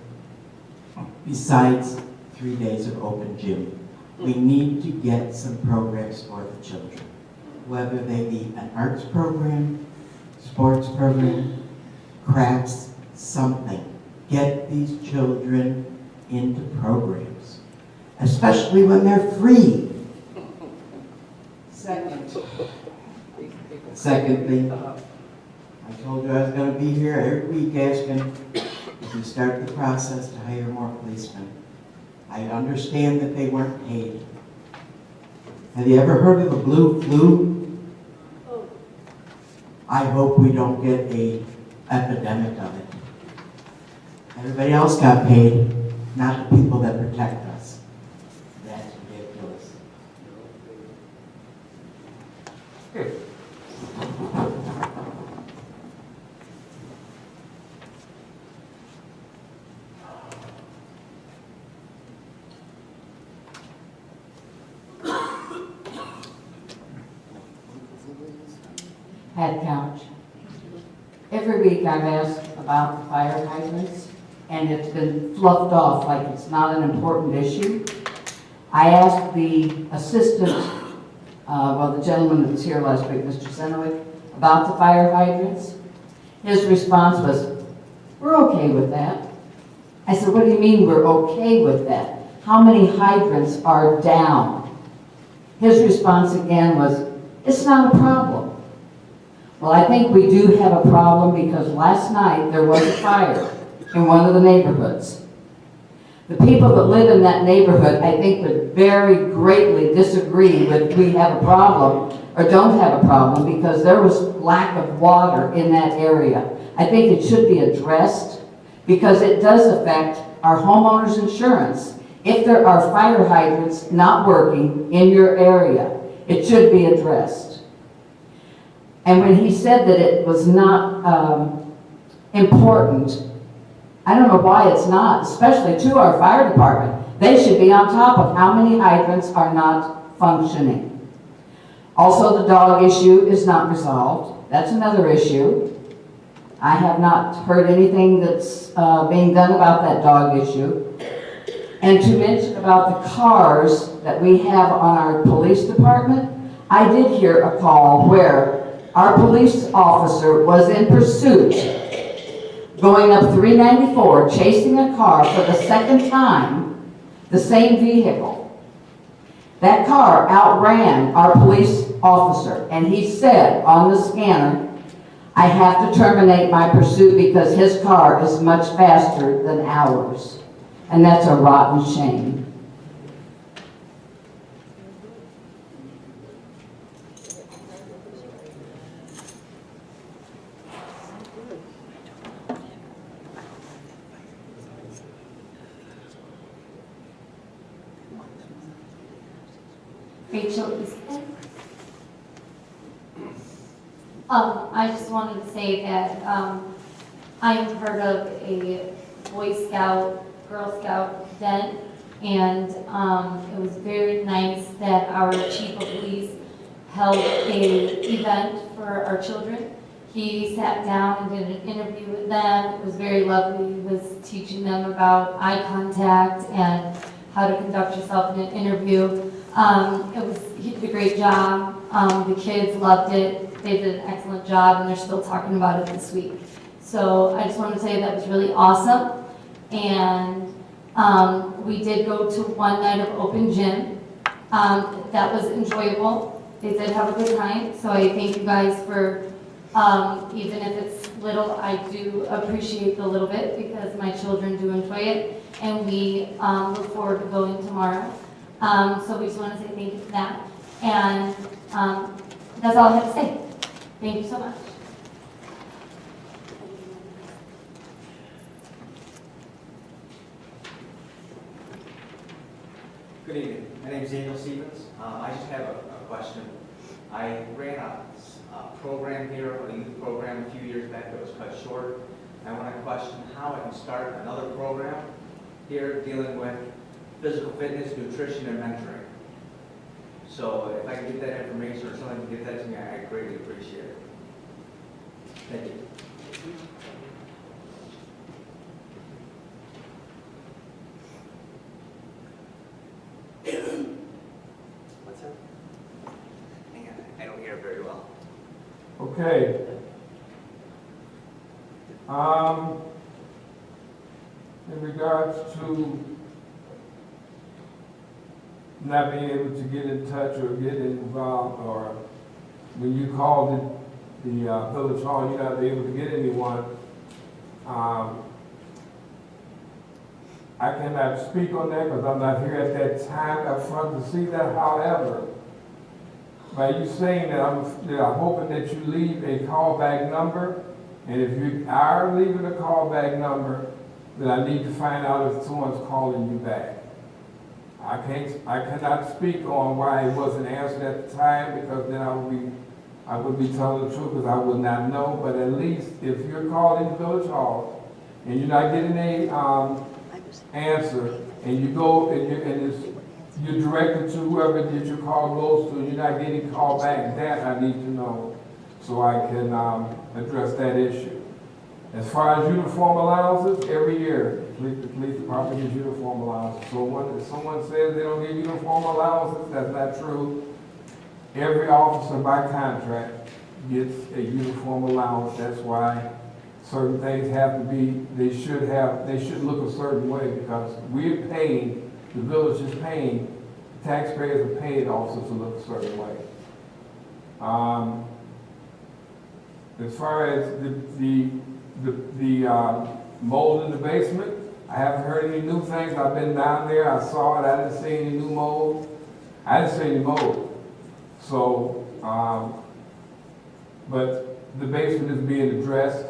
besides 3 days of open gym. We need to get some programs for the children, whether they be an arts program, sports program, crafts, something. Get these children into programs, especially when they're free. Secondly, I told you I was going to be here every week asking if we start the process to hire more policemen. I understand that they weren't paid. Have you ever heard of the blue flu? I hope we don't get an epidemic of it. Everybody else got paid, not the people that protect us. Okay. Head count. Every week I've asked about the fire hydrants, and it's been fluffed off like it's not an important issue. I asked the assistant, the gentleman that was here last week, Mr. Senowick, about the fire hydrants. His response was, "We're okay with that." I said, "What do you mean we're okay with that? How many hydrants are down?" His response again was, "It's not a problem." Well, I think we do have a problem because last night there was a fire in one of the neighborhoods. The people that live in that neighborhood, I think, would very greatly disagree with we have a problem or don't have a problem because there was lack of water in that area. I think it should be addressed because it does affect our homeowners' insurance. If there are fire hydrants not working in your area, it should be addressed. And when he said that it was not important, I don't know why it's not, especially to our fire department. They should be on top of how many hydrants are not functioning. Also, the dog issue is not resolved. That's another issue. I have not heard anything that's being done about that dog issue. And to mention about the cars that we have on our police department, I did hear a call where our police officer was in pursuit, going up 394, chasing a car for the second time, the same vehicle. That car outran our police officer, and he said on the scanner, "I have to terminate my pursuit because his car is much faster than ours." And that's a rotten shame. Rachel Eastman. I just wanted to say that I am part of a Boy Scout, Girl Scout den, and it was very nice that our chief of police held a event for our children. He sat down and did an interview with them. It was very lovely. He was teaching them about eye contact and how to conduct yourself in an interview. He did a great job. The kids loved it. They did an excellent job, and they're still talking about it this week. So I just wanted to say that was really awesome. And we did go to one night of open gym. That was enjoyable. They did have a good time. So I thank you guys for, even if it's little, I do appreciate the little bit because my children do enjoy it. And we look forward to going tomorrow. So we just want to say thank you for that. And that's all I have to say. Thank you so much. Good evening. My name is Daniel Stevens. I just have a question. I ran a program here, a youth program a few years back that was cut short. I want to question how I can start another program here dealing with physical fitness, nutrition, and mentoring. So if I can get that information or someone can get that to me, I greatly appreciate it. Thank you. What's that? Hang on, I don't hear it very well. Okay. In regards to not being able to get in touch or get involved, or when you call the village hall, you're not able to get anyone, I cannot speak on that because I'm not here at that time up front to see that. However, by you saying that, I'm hoping that you leave a callback number, and if you are leaving a callback number, then I need to find out if someone's calling you back. I cannot speak on why it wasn't answered at the time because then I will be I would be telling the truth because I would not know, but at least if you're called in Village Hall and you're not getting a, answer, and you go you're directed to whoever that your call goes to, and you're not getting called back, that I need to know so I can address that issue. As far as uniform allowances, every year, the police department gives uniform allowances. So if someone says they don't give uniform allowances, that's not true. Every officer by contract gets a uniform allowance. That's why certain things have to be, they should look a certain way because we're paying, the village is paying, taxpayers are paying officers to look a certain way. As far as the mold in the basement, I haven't heard any new things. I've been down there, I saw it, I didn't see any new mold. I didn't see any mold. So, but the basement is being addressed.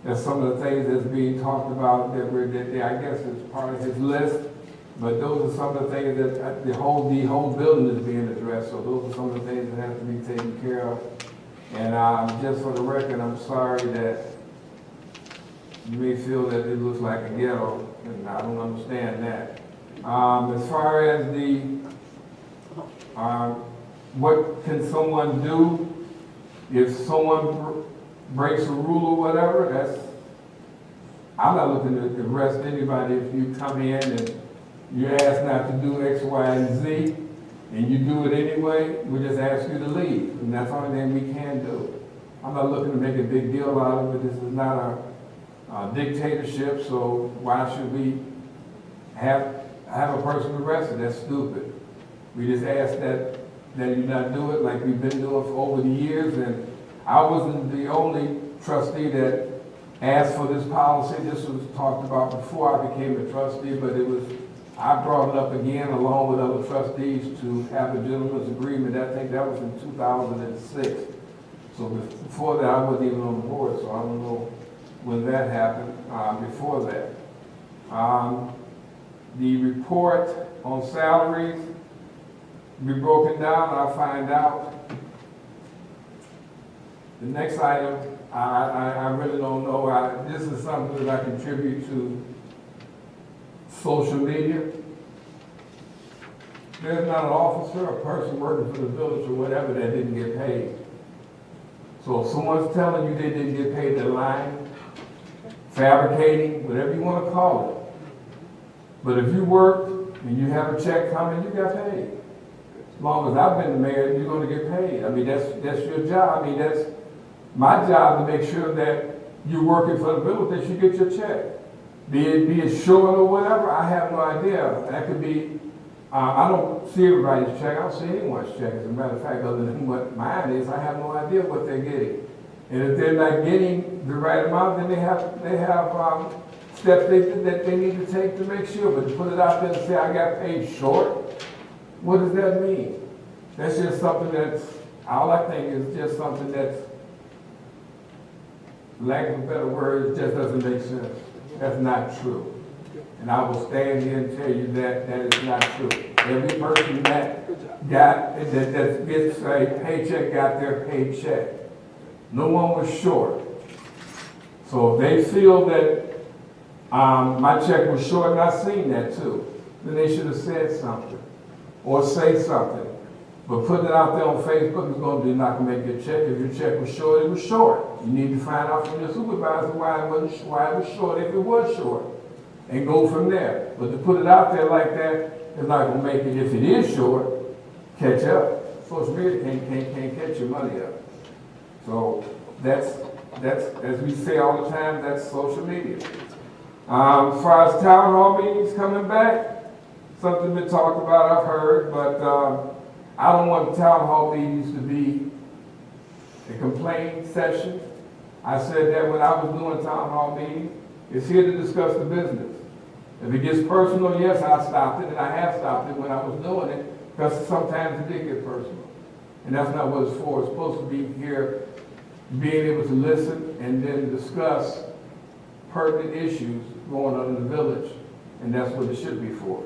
That's some of the things that's being talked about that I guess is part of his list. But those are some of the things that the whole building is being addressed. So those are some of the things that have to be taken care of. And just for the record, I'm sorry that you may feel that it looks like a ghetto, and I don't understand that. As far as what can someone do if someone breaks a rule or whatever, I'm not looking to arrest anybody if you come in and you're asked not to do X, Y, and Z, and you do it anyway, we just ask you to leave, and that's the only thing we can do. I'm not looking to make a big deal out of it. This is not a dictatorship, so why should we have a person arrested? That's stupid. We just ask that you not do it like we've been doing for over the years, and I wasn't the only trustee that asked for this policy. This was talked about before I became a trustee, but I brought it up again along with other trustees to have a gentleman's agreement. I think that was in 2006. So before that, I wasn't even on the board, so I don't know when that happened. Before that, the report on salaries be broken down. I'll find out. The next item, I really don't know. This is something that I contribute to social media. There's not an officer or person working for the village or whatever that didn't get paid. So if someone's telling you they didn't get paid, they're lying, fabricating, whatever you want to call it. But if you worked and you have a check coming, you got paid. As long as I've been the mayor, you're going to get paid. I mean, that's your job. I mean, that's my job to make sure that you're working for the village, that you get your check. Be it short or whatever, I have no idea. That could be, I don't see everybody's check. I don't see anyone's check. As a matter of fact, other than what mine is, I have no idea what they're getting. And if they're not getting the right amount, then they have steps that they need to take to make sure. But to put it out there and say, I got paid short, what does that mean? That's just something all I think is just something that's, lack of a better word, it just doesn't make sense. That's not true. And I will stand here and tell you that is not true. Every person that gets a paycheck got their paycheck. No one was short. So if they feel that my check was short, and I seen that too, then they should have said something or say something. But putting it out there on Facebook is going to be not going to make your check. If your check was short, it was short. You need to find out from your supervisor why it was short, if it was short, and go from there. But to put it out there like that is not going to make it. If it is short, catch up. Social media can't catch your money up. So that's as we say all the time, that's social media. As far as town hall meetings coming back, something been talked about, I've heard, but I don't want town hall meetings to be a complaint session. I said that when I was doing town hall meetings. It's here to discuss the business. If it gets personal, yes, I stopped it, and I have stopped it when I was doing it, because sometimes it did get personal. And that's not what it's for. It's supposed to be here, being able to listen and then discuss pertinent issues going on in the village, and that's what it should be for.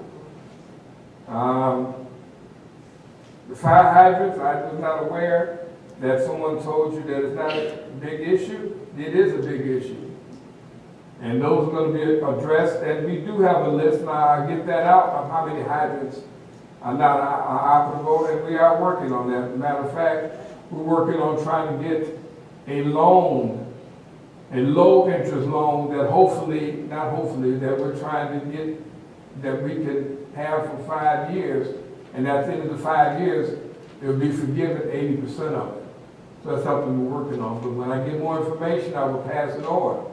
The fire hydrants, I was not aware. that someone told you that it's not a big issue, it is a big issue. And those are gonna be addressed, and we do have a list, now I get that out of how many hydrants are not operable, and we are working on that. Matter of fact, we're working on trying to get a loan, a low interest loan that hopefully, not hopefully, that we're trying to get, that we can have for 5 years, and at the end of the 5 years, it will be forgiven 80% of it. So that's something we're working on, but when I get more information, I will pass it on.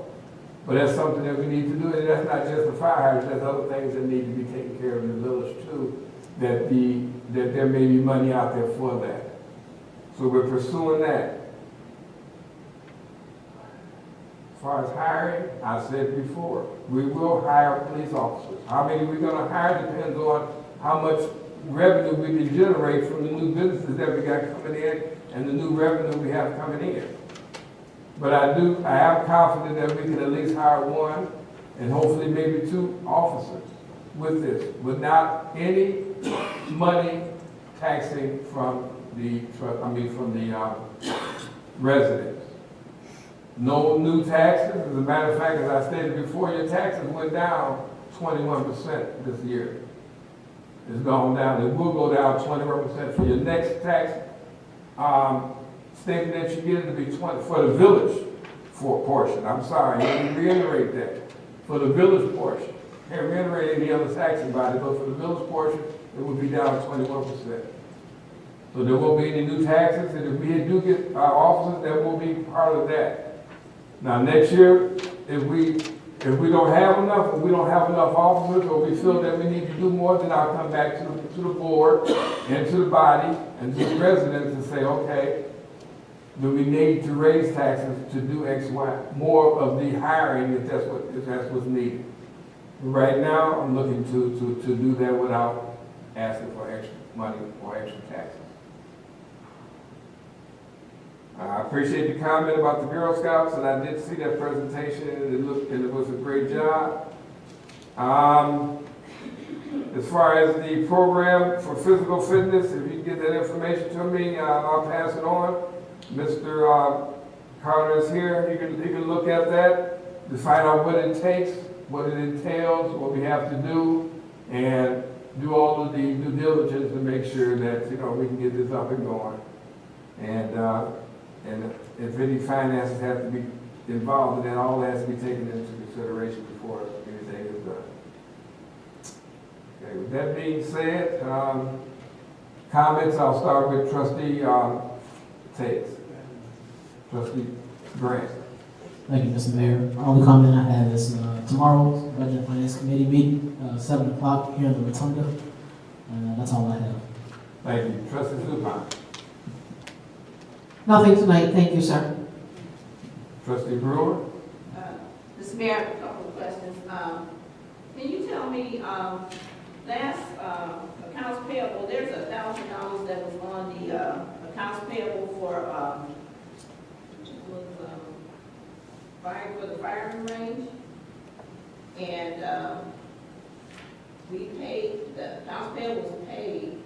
But that's something that we need to do, and that's not just the fire hydrants, there's other things that need to be taken care of in the village too, that there may be money out there for that. So we're pursuing that. As far as hiring, I said before, we will hire police officers. How many we're gonna hire depends on how much revenue we can generate from the new businesses that we got coming in and the new revenue we have coming in. But I am confident that we can at least hire one and hopefully maybe 2 officers with this, without any money taxing from the residents. No new taxes. As a matter of fact, as I stated before, your taxes went down 21% this year. It's gone down. It will go down 21% for your next tax statement that you get. It'll be 20 for the village portion. I'm sorry, let me reiterate that. For the village portion, can't reiterate any other taxing body, but for the village portion, it will be down 21%. So there won't be any new taxes, and if we do get officers, that will be part of that. Now next year, if we don't have enough, officers, or we feel that we need to do more, then I'll come back to the board and to the body and to the residents and say, okay, do we need to raise taxes to do X, Y, more of the hiring if that's what's needed. Right now, I'm looking to do that without asking for extra money or extra taxes. I appreciate the comment about the Girl Scouts, and I did see that presentation, and it was a great job. As far as the program for physical fitness, if you can get that information to me, I'll pass it on. Mr. Carter is here. He can look at that to find out what it takes, what it entails, what we have to do, and do all of the due diligence to make sure that we can get this up and going. And if any finances have to be involved in that, all that has to be taken into consideration before anything is done. Okay, with that being said, comments, I'll start with Trustee Tate. Trustee Grant. Thank you, Mr. Mayor. The only comment I have is tomorrow's Budget and Finance Committee meeting, 7 o'clock here in the Rotunda. That's all I have. Thank you. Trustee Zupan. Nothing tonight, thank you, sir. Trustee Brewer. Mr. Mayor, I have a couple of questions. Can you tell me, last accounts payable, there's $1,000 that was on the accounts payable for the firing range, and we paid, the accounts payable was paid,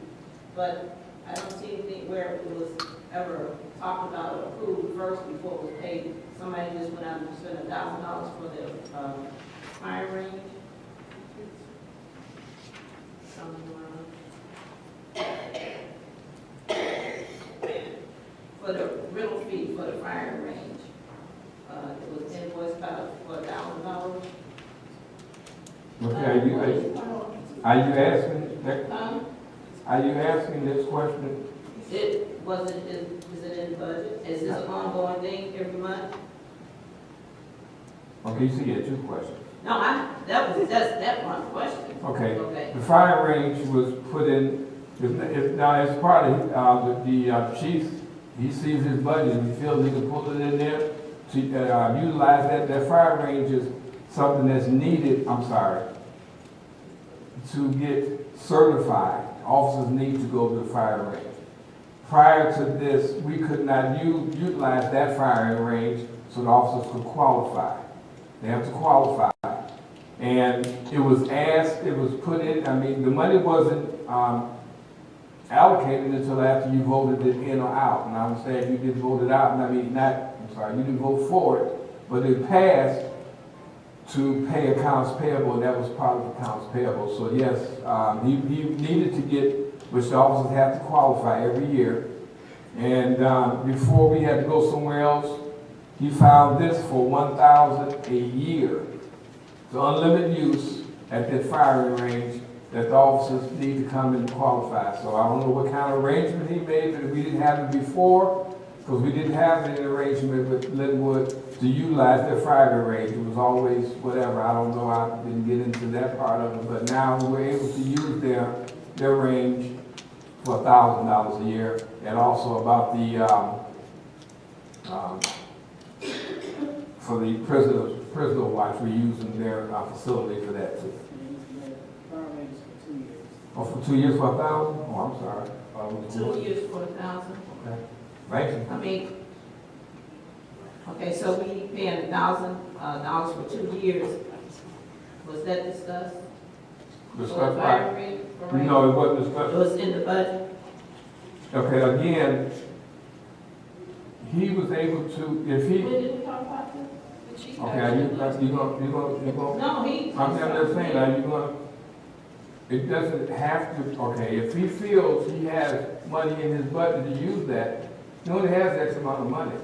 but I don't see anything where it was ever talked about or approved first before it was paid. Somebody just went out and spent $1,000 for the fire range. For the rental fee for the fire range. It was invoiced about for $1,000. Okay, are you asking that? Are you asking this question? It wasn't, is it in the budget? Is this an ongoing thing every month? Okay, you see, you had 2 questions. No, that's one question. Okay. The fire range was put in, now as part of the chief, he sees his budget and he feels he can pull it in there to utilize that. That fire range is something that's needed, to get certified. Officers need to go to the fire range. Prior to this, we could not utilize that firing range so the officers could qualify. They have to qualify. And it was asked, it was put in, the money wasn't allocated until after you voted it in or out. And I'm saying you didn't vote it out, and I mean, you didn't vote for it, but it passed to pay accounts payable, and that was part of accounts payable. So yes, he needed to get, which the officers have to qualify every year. And before we had to go somewhere else, he filed this for $1,000 a year. So unlimited use at that firing range that the officers need to come and qualify. So I don't know what kind of arrangement he made, but we didn't have it before, because we didn't have any arrangement with Linwood to utilize their firing range. It was always whatever, I don't know, I didn't get into that part of it, but now we're able to use their range for $1,000 a year, and also about the, for the prisoner watch, we're using their facility for that too. Oh, for 2 years for $1,000? Oh, I'm sorry. 2 years for $1,000. Okay. Thank you. I mean, okay, so we paying $1,000 for 2 years. Was that discussed? Discussed Fire by, rate? no, it wasn't It discussed. was in the budget. Okay, again, he was able to, if he, When did we talk about this? The chief okay, actually- you gonna, No, I'm just saying, are you gonna, it doesn't have to, okay, if he feels he has money in his budget to use that, he only has X amount of money.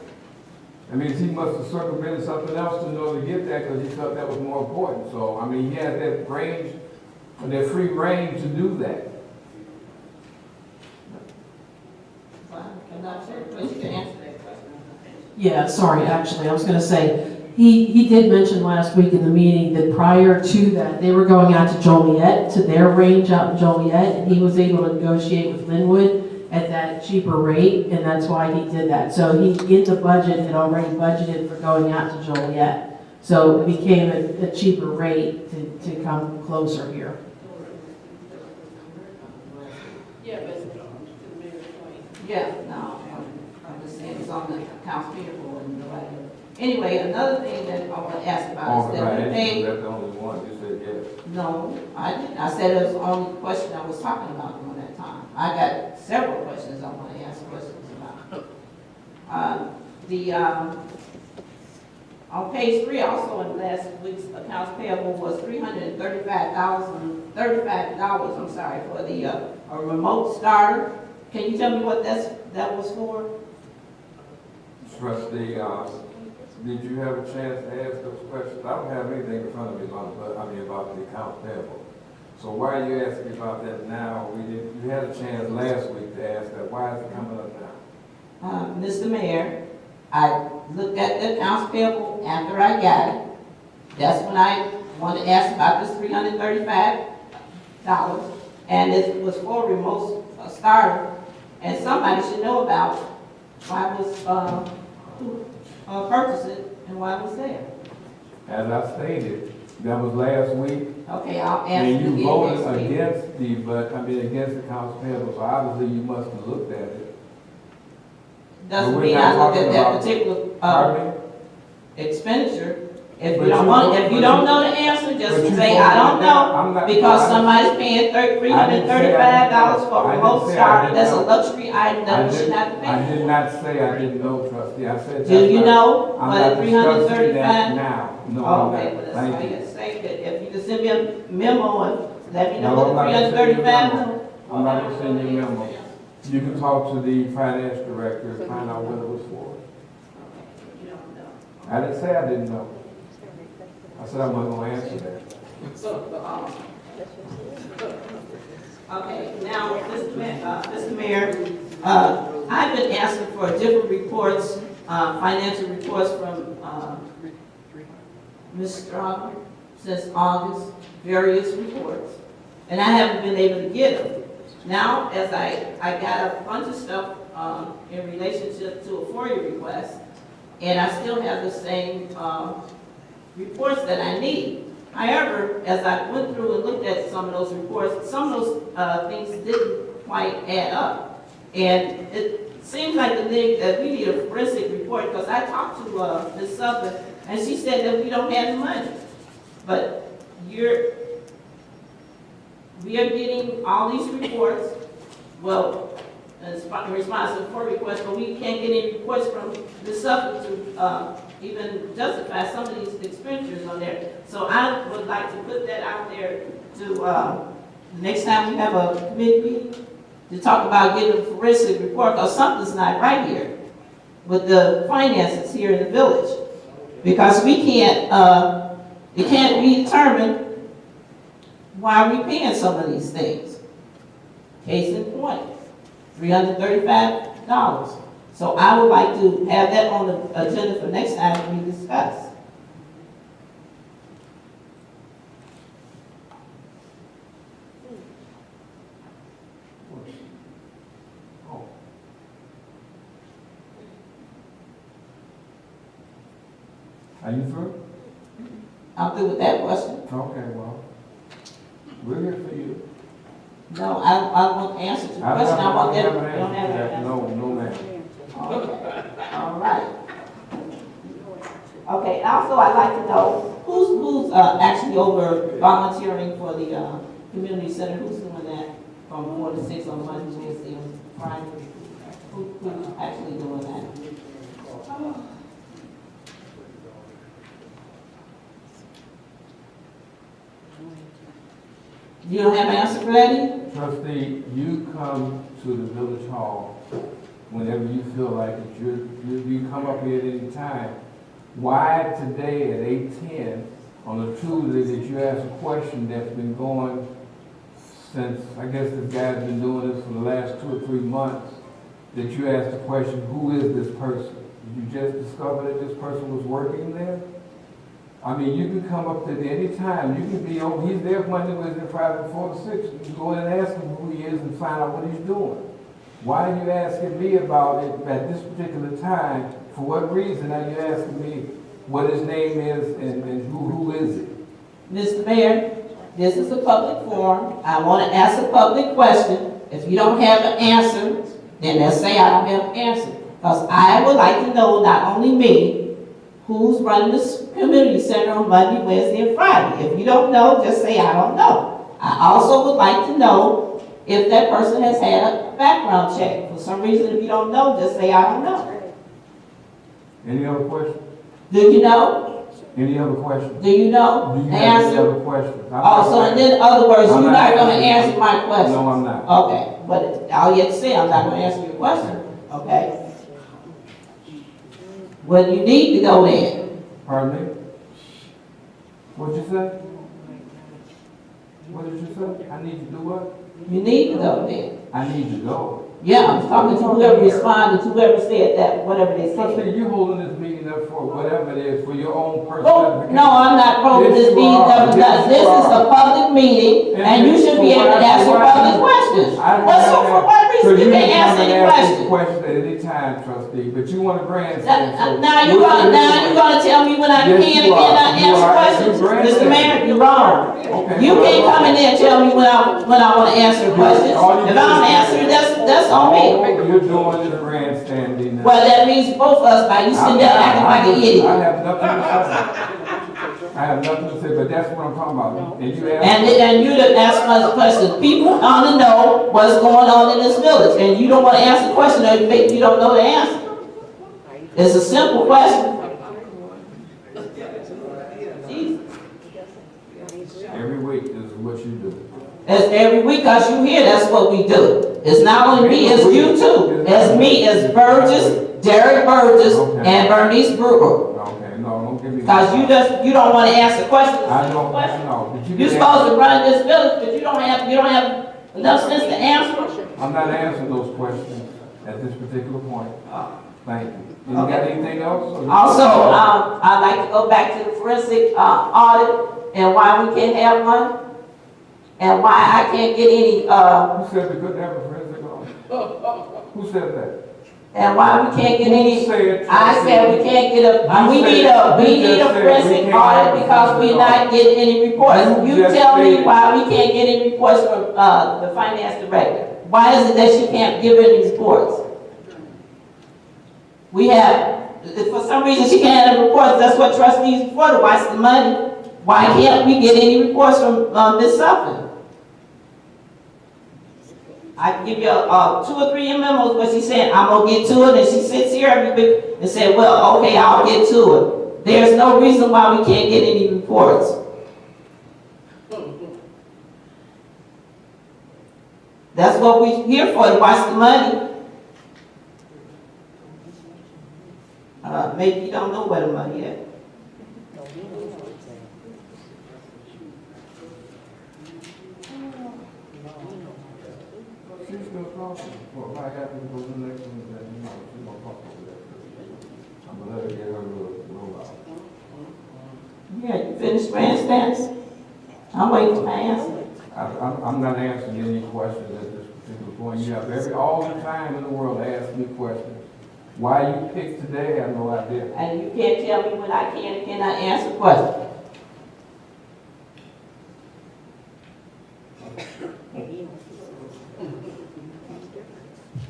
I mean, he must have circumvented something else to know to get that, because he felt that was more important. So, I mean, he has that range, that free range to do that. I'm not sure, but you can answer that question. Yeah, sorry, actually, I was gonna say, he did mention last week in the meeting that prior to that, they were going out to Joliet, to their range out in Joliet, and he was able to negotiate with Linwood at that cheaper rate, and that's why he did that. So he, in the budget, had already budgeted for going out to Joliet. So it became a cheaper rate to come closer here. Yeah, no, I'm just saying it's on the accounts payable and nobody. Anyway, another thing that I want to ask about is that we paid. That's the only one, you said yes. No, I didn't. I said it was the only question I was talking about during that time. I got several questions I want to ask questions about. On page 3, also in last week's accounts payable was $335, I'm sorry, for the a remote starter. Can you tell me what that was for? Trustee, did you have a chance to ask those questions? I don't have anything in front of me about the accounts payable. So why are you asking about that now? You had a chance last week to ask that. Why is it coming up now? Mr. Mayor, I looked at the accounts payable after I got it. That's when I wanted to ask about this $335. And it was for a remote starter. And somebody should know about why it was who purchased it and why it was there. As I stated, that was last week. Okay, I'll ask And you you again voted next week. against the accounts payable, so obviously you must have looked at it. Doesn't But we're mean not I looked at talking that about- particular Pardon me? expenditure. If But you don't you want, vote- if you but don't you- know the answer, just but you say, voted I don't that. know. I'm not- Because I- somebody's paying $335 for a I didn't remote say I starter. didn't That's a know. luxury item that we should not I pay. did not say I didn't know, trustee. I said. Do you know I'm what not discussing that $335? now. No, I'm Okay, not. well, that's Thank all you. you have to say. If you can send me a memo and let me know No, I'm what not the gonna send you a $335 memo. I'm not gonna send you a memo. You can talk to the finance director and find out what it was for. You don't know. I didn't say I didn't know. I said I wasn't gonna answer that. Okay, now, Mr. Mayor, I've been asking for different reports, financial reports from Ms. Strauber since August, various reports, and I haven't been able to get them. Now, as I got a bunch of stuff in relationship to a FOIA request, and I still have the same reports that I need. However, as I went through and looked at some of those reports, some of those things didn't quite add up. And it seems like that we need a forensic report, because I talked to Ms. Sutherland, and she said that we don't have the money. But we are getting all these reports. well, it's responsible for requests, but we can't get any reports from the Suffolk to, even justify some of these expenditures on there. So I would like to put that out there to, next time we have a committee meeting, to talk about getting a forensic report, because something's not right here with the finances here in the village. Because we can't, it can't be determined why are we paying some of these things. Case in point, $335. So I would like to have that on the agenda for next time we discuss. Oh. Are you through? I'm through with that question. Okay, well, we're here for you. No, I want answer to the question. I want that. You don't have that answer. No, ma'am. Okay. All right. Okay, also I'd like to know who's actually over volunteering for the community center? Who's doing that from 4 to 6 on Monday, Wednesday, and Friday? Who's actually doing that? You don't have an answer for that either? Trustee, you come to the village hall whenever you feel like it. You come up here at any time. Why today at 8:10 on a Tuesday that you ask a question that's been going since, I guess this guy's been doing this for the last 2 or 3 months, that you asked the question, who is this person? Did you just discover that this person was working there? I mean, you can come up to any time. You can be over, he's there Monday, Wednesday, Friday, 4 to 6. You can go in and ask him who he is and find out what he's doing. Why are you asking me about it at this particular time? For what reason are you asking me what his name is and who is it? Mr. Mayor, this is a public forum. I want to ask a public question. If you don't have an answer, then let's say I don't have an answer. Because I would like to know, not only me, who's running this community center on Monday, Wednesday, and Friday. If you don't know, just say I don't know. I also would like to know if that person has had a background check. For some reason, if you don't know, just say I don't know. Any other questions? Do you know? Any other questions? Do you know? Do you The have any answer? other questions? Oh, so in other words, I'm you're not going to asking answer you. my question? No, I'm not. Okay, but all you have to say, I'm not going to answer your question, okay? Well, you need to go then. Pardon me? What'd you say? What did you say? I need to do what? You need to go then. I need to go. Yeah, I'm talking to whoever responded, to whoever said that, whatever they said. Trustee, you holding this meeting up for whatever it is, for your own personal Oh, edification. no, I'm not holding Yes, this you meeting are. up. Yes, This you is are. a public meeting, and you should be able to answer public questions. Well, so for what reason you can't answer any question? Question at any time, trustee, but you want to grandstand. so Now you gonna tell me when I Yes, can and you are. cannot You answer are. questions? You Mr. grandstand. Mayor, you're wrong. Okay, You well, can't come in there and tell me when I want to answer questions. all you If do I don't is- answer it, that's on All me. you're doing is grandstanding. now. Well, that means both of us, by you sitting there acting like an I idiot. have nothing to say. I have nothing to say, but that's what I'm talking about. And you asked. And you done asked us a question. People want to know what's going on in this village, and you don't want to answer the question, or you don't know the answer. It's a simple question. Jesus. Every week is what you do. That's every week, cause you here, that's what we do. It's not only me, it's you too. It's me, it's Burgess, Derek Burgess, and Bernice Brewer. Okay, no, don't give me. Cause you don't wanna answer questions. I don't, no, but you You're can supposed to run this village, but you don't have enough sense to answer. I'm not answering those questions at this particular point. Thank you. You got anything else? Also, I'd like to go back to the forensic, audit and why we can't have one. And why I can't get any, Who said we couldn't have a forensic audit? Who said that? and why we can't get any, Who said? I said we can't get we need a forensic audit because we're not getting any reports. You just tell me said- why we can't get any reports from, the finance director. Why is it that she can't give any reports? We have, for some reason she can't have reports, that's what trustees for, to watch the money. Why can't we get any reports from, Ms. Suffolk? I can give you 2 or 3 memos where she said, I'm gonna get to it, and she sits here every week and said, well, okay, I'll get to it. There's no reason why we can't get any reports. That's what we're here for, to watch the money. Maybe you don't know where the money is. She's still talking. What might happen to the next one is that, you know, she's gonna talk over that. I'm gonna let her get her little out. Yeah, you finished grandstands? I'm waiting for my answer. I'm not answering any questions at this particular point. You have all the time in the world to ask me questions. Why you picked today, I have no idea. And you can't tell me when I can and cannot answer questions.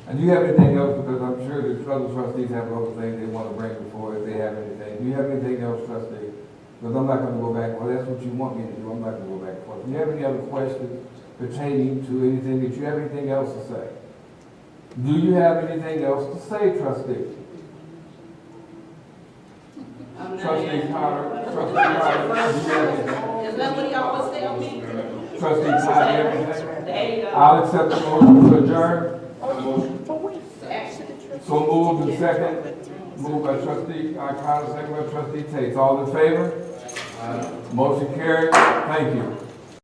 And do you have anything else, because I'm sure the other trustees have other things they want to bring before if they have anything. Do you have anything else, trustee? Because I'm not going to go back, well, that's what you want me to do, I'm not going to go back and forth. Do you have any other questions pertaining to anything, that you have anything else to say? Do you have anything else to say, trustee? Trustee Carter, do you have anything? Is that what he always tell me? Trustee Carter, everything? There you go. I'll accept the motion to adjourn. So moved and second. Moved by trustee Carter, second by trustee Tate. All in favor? Motion carried. Thank you.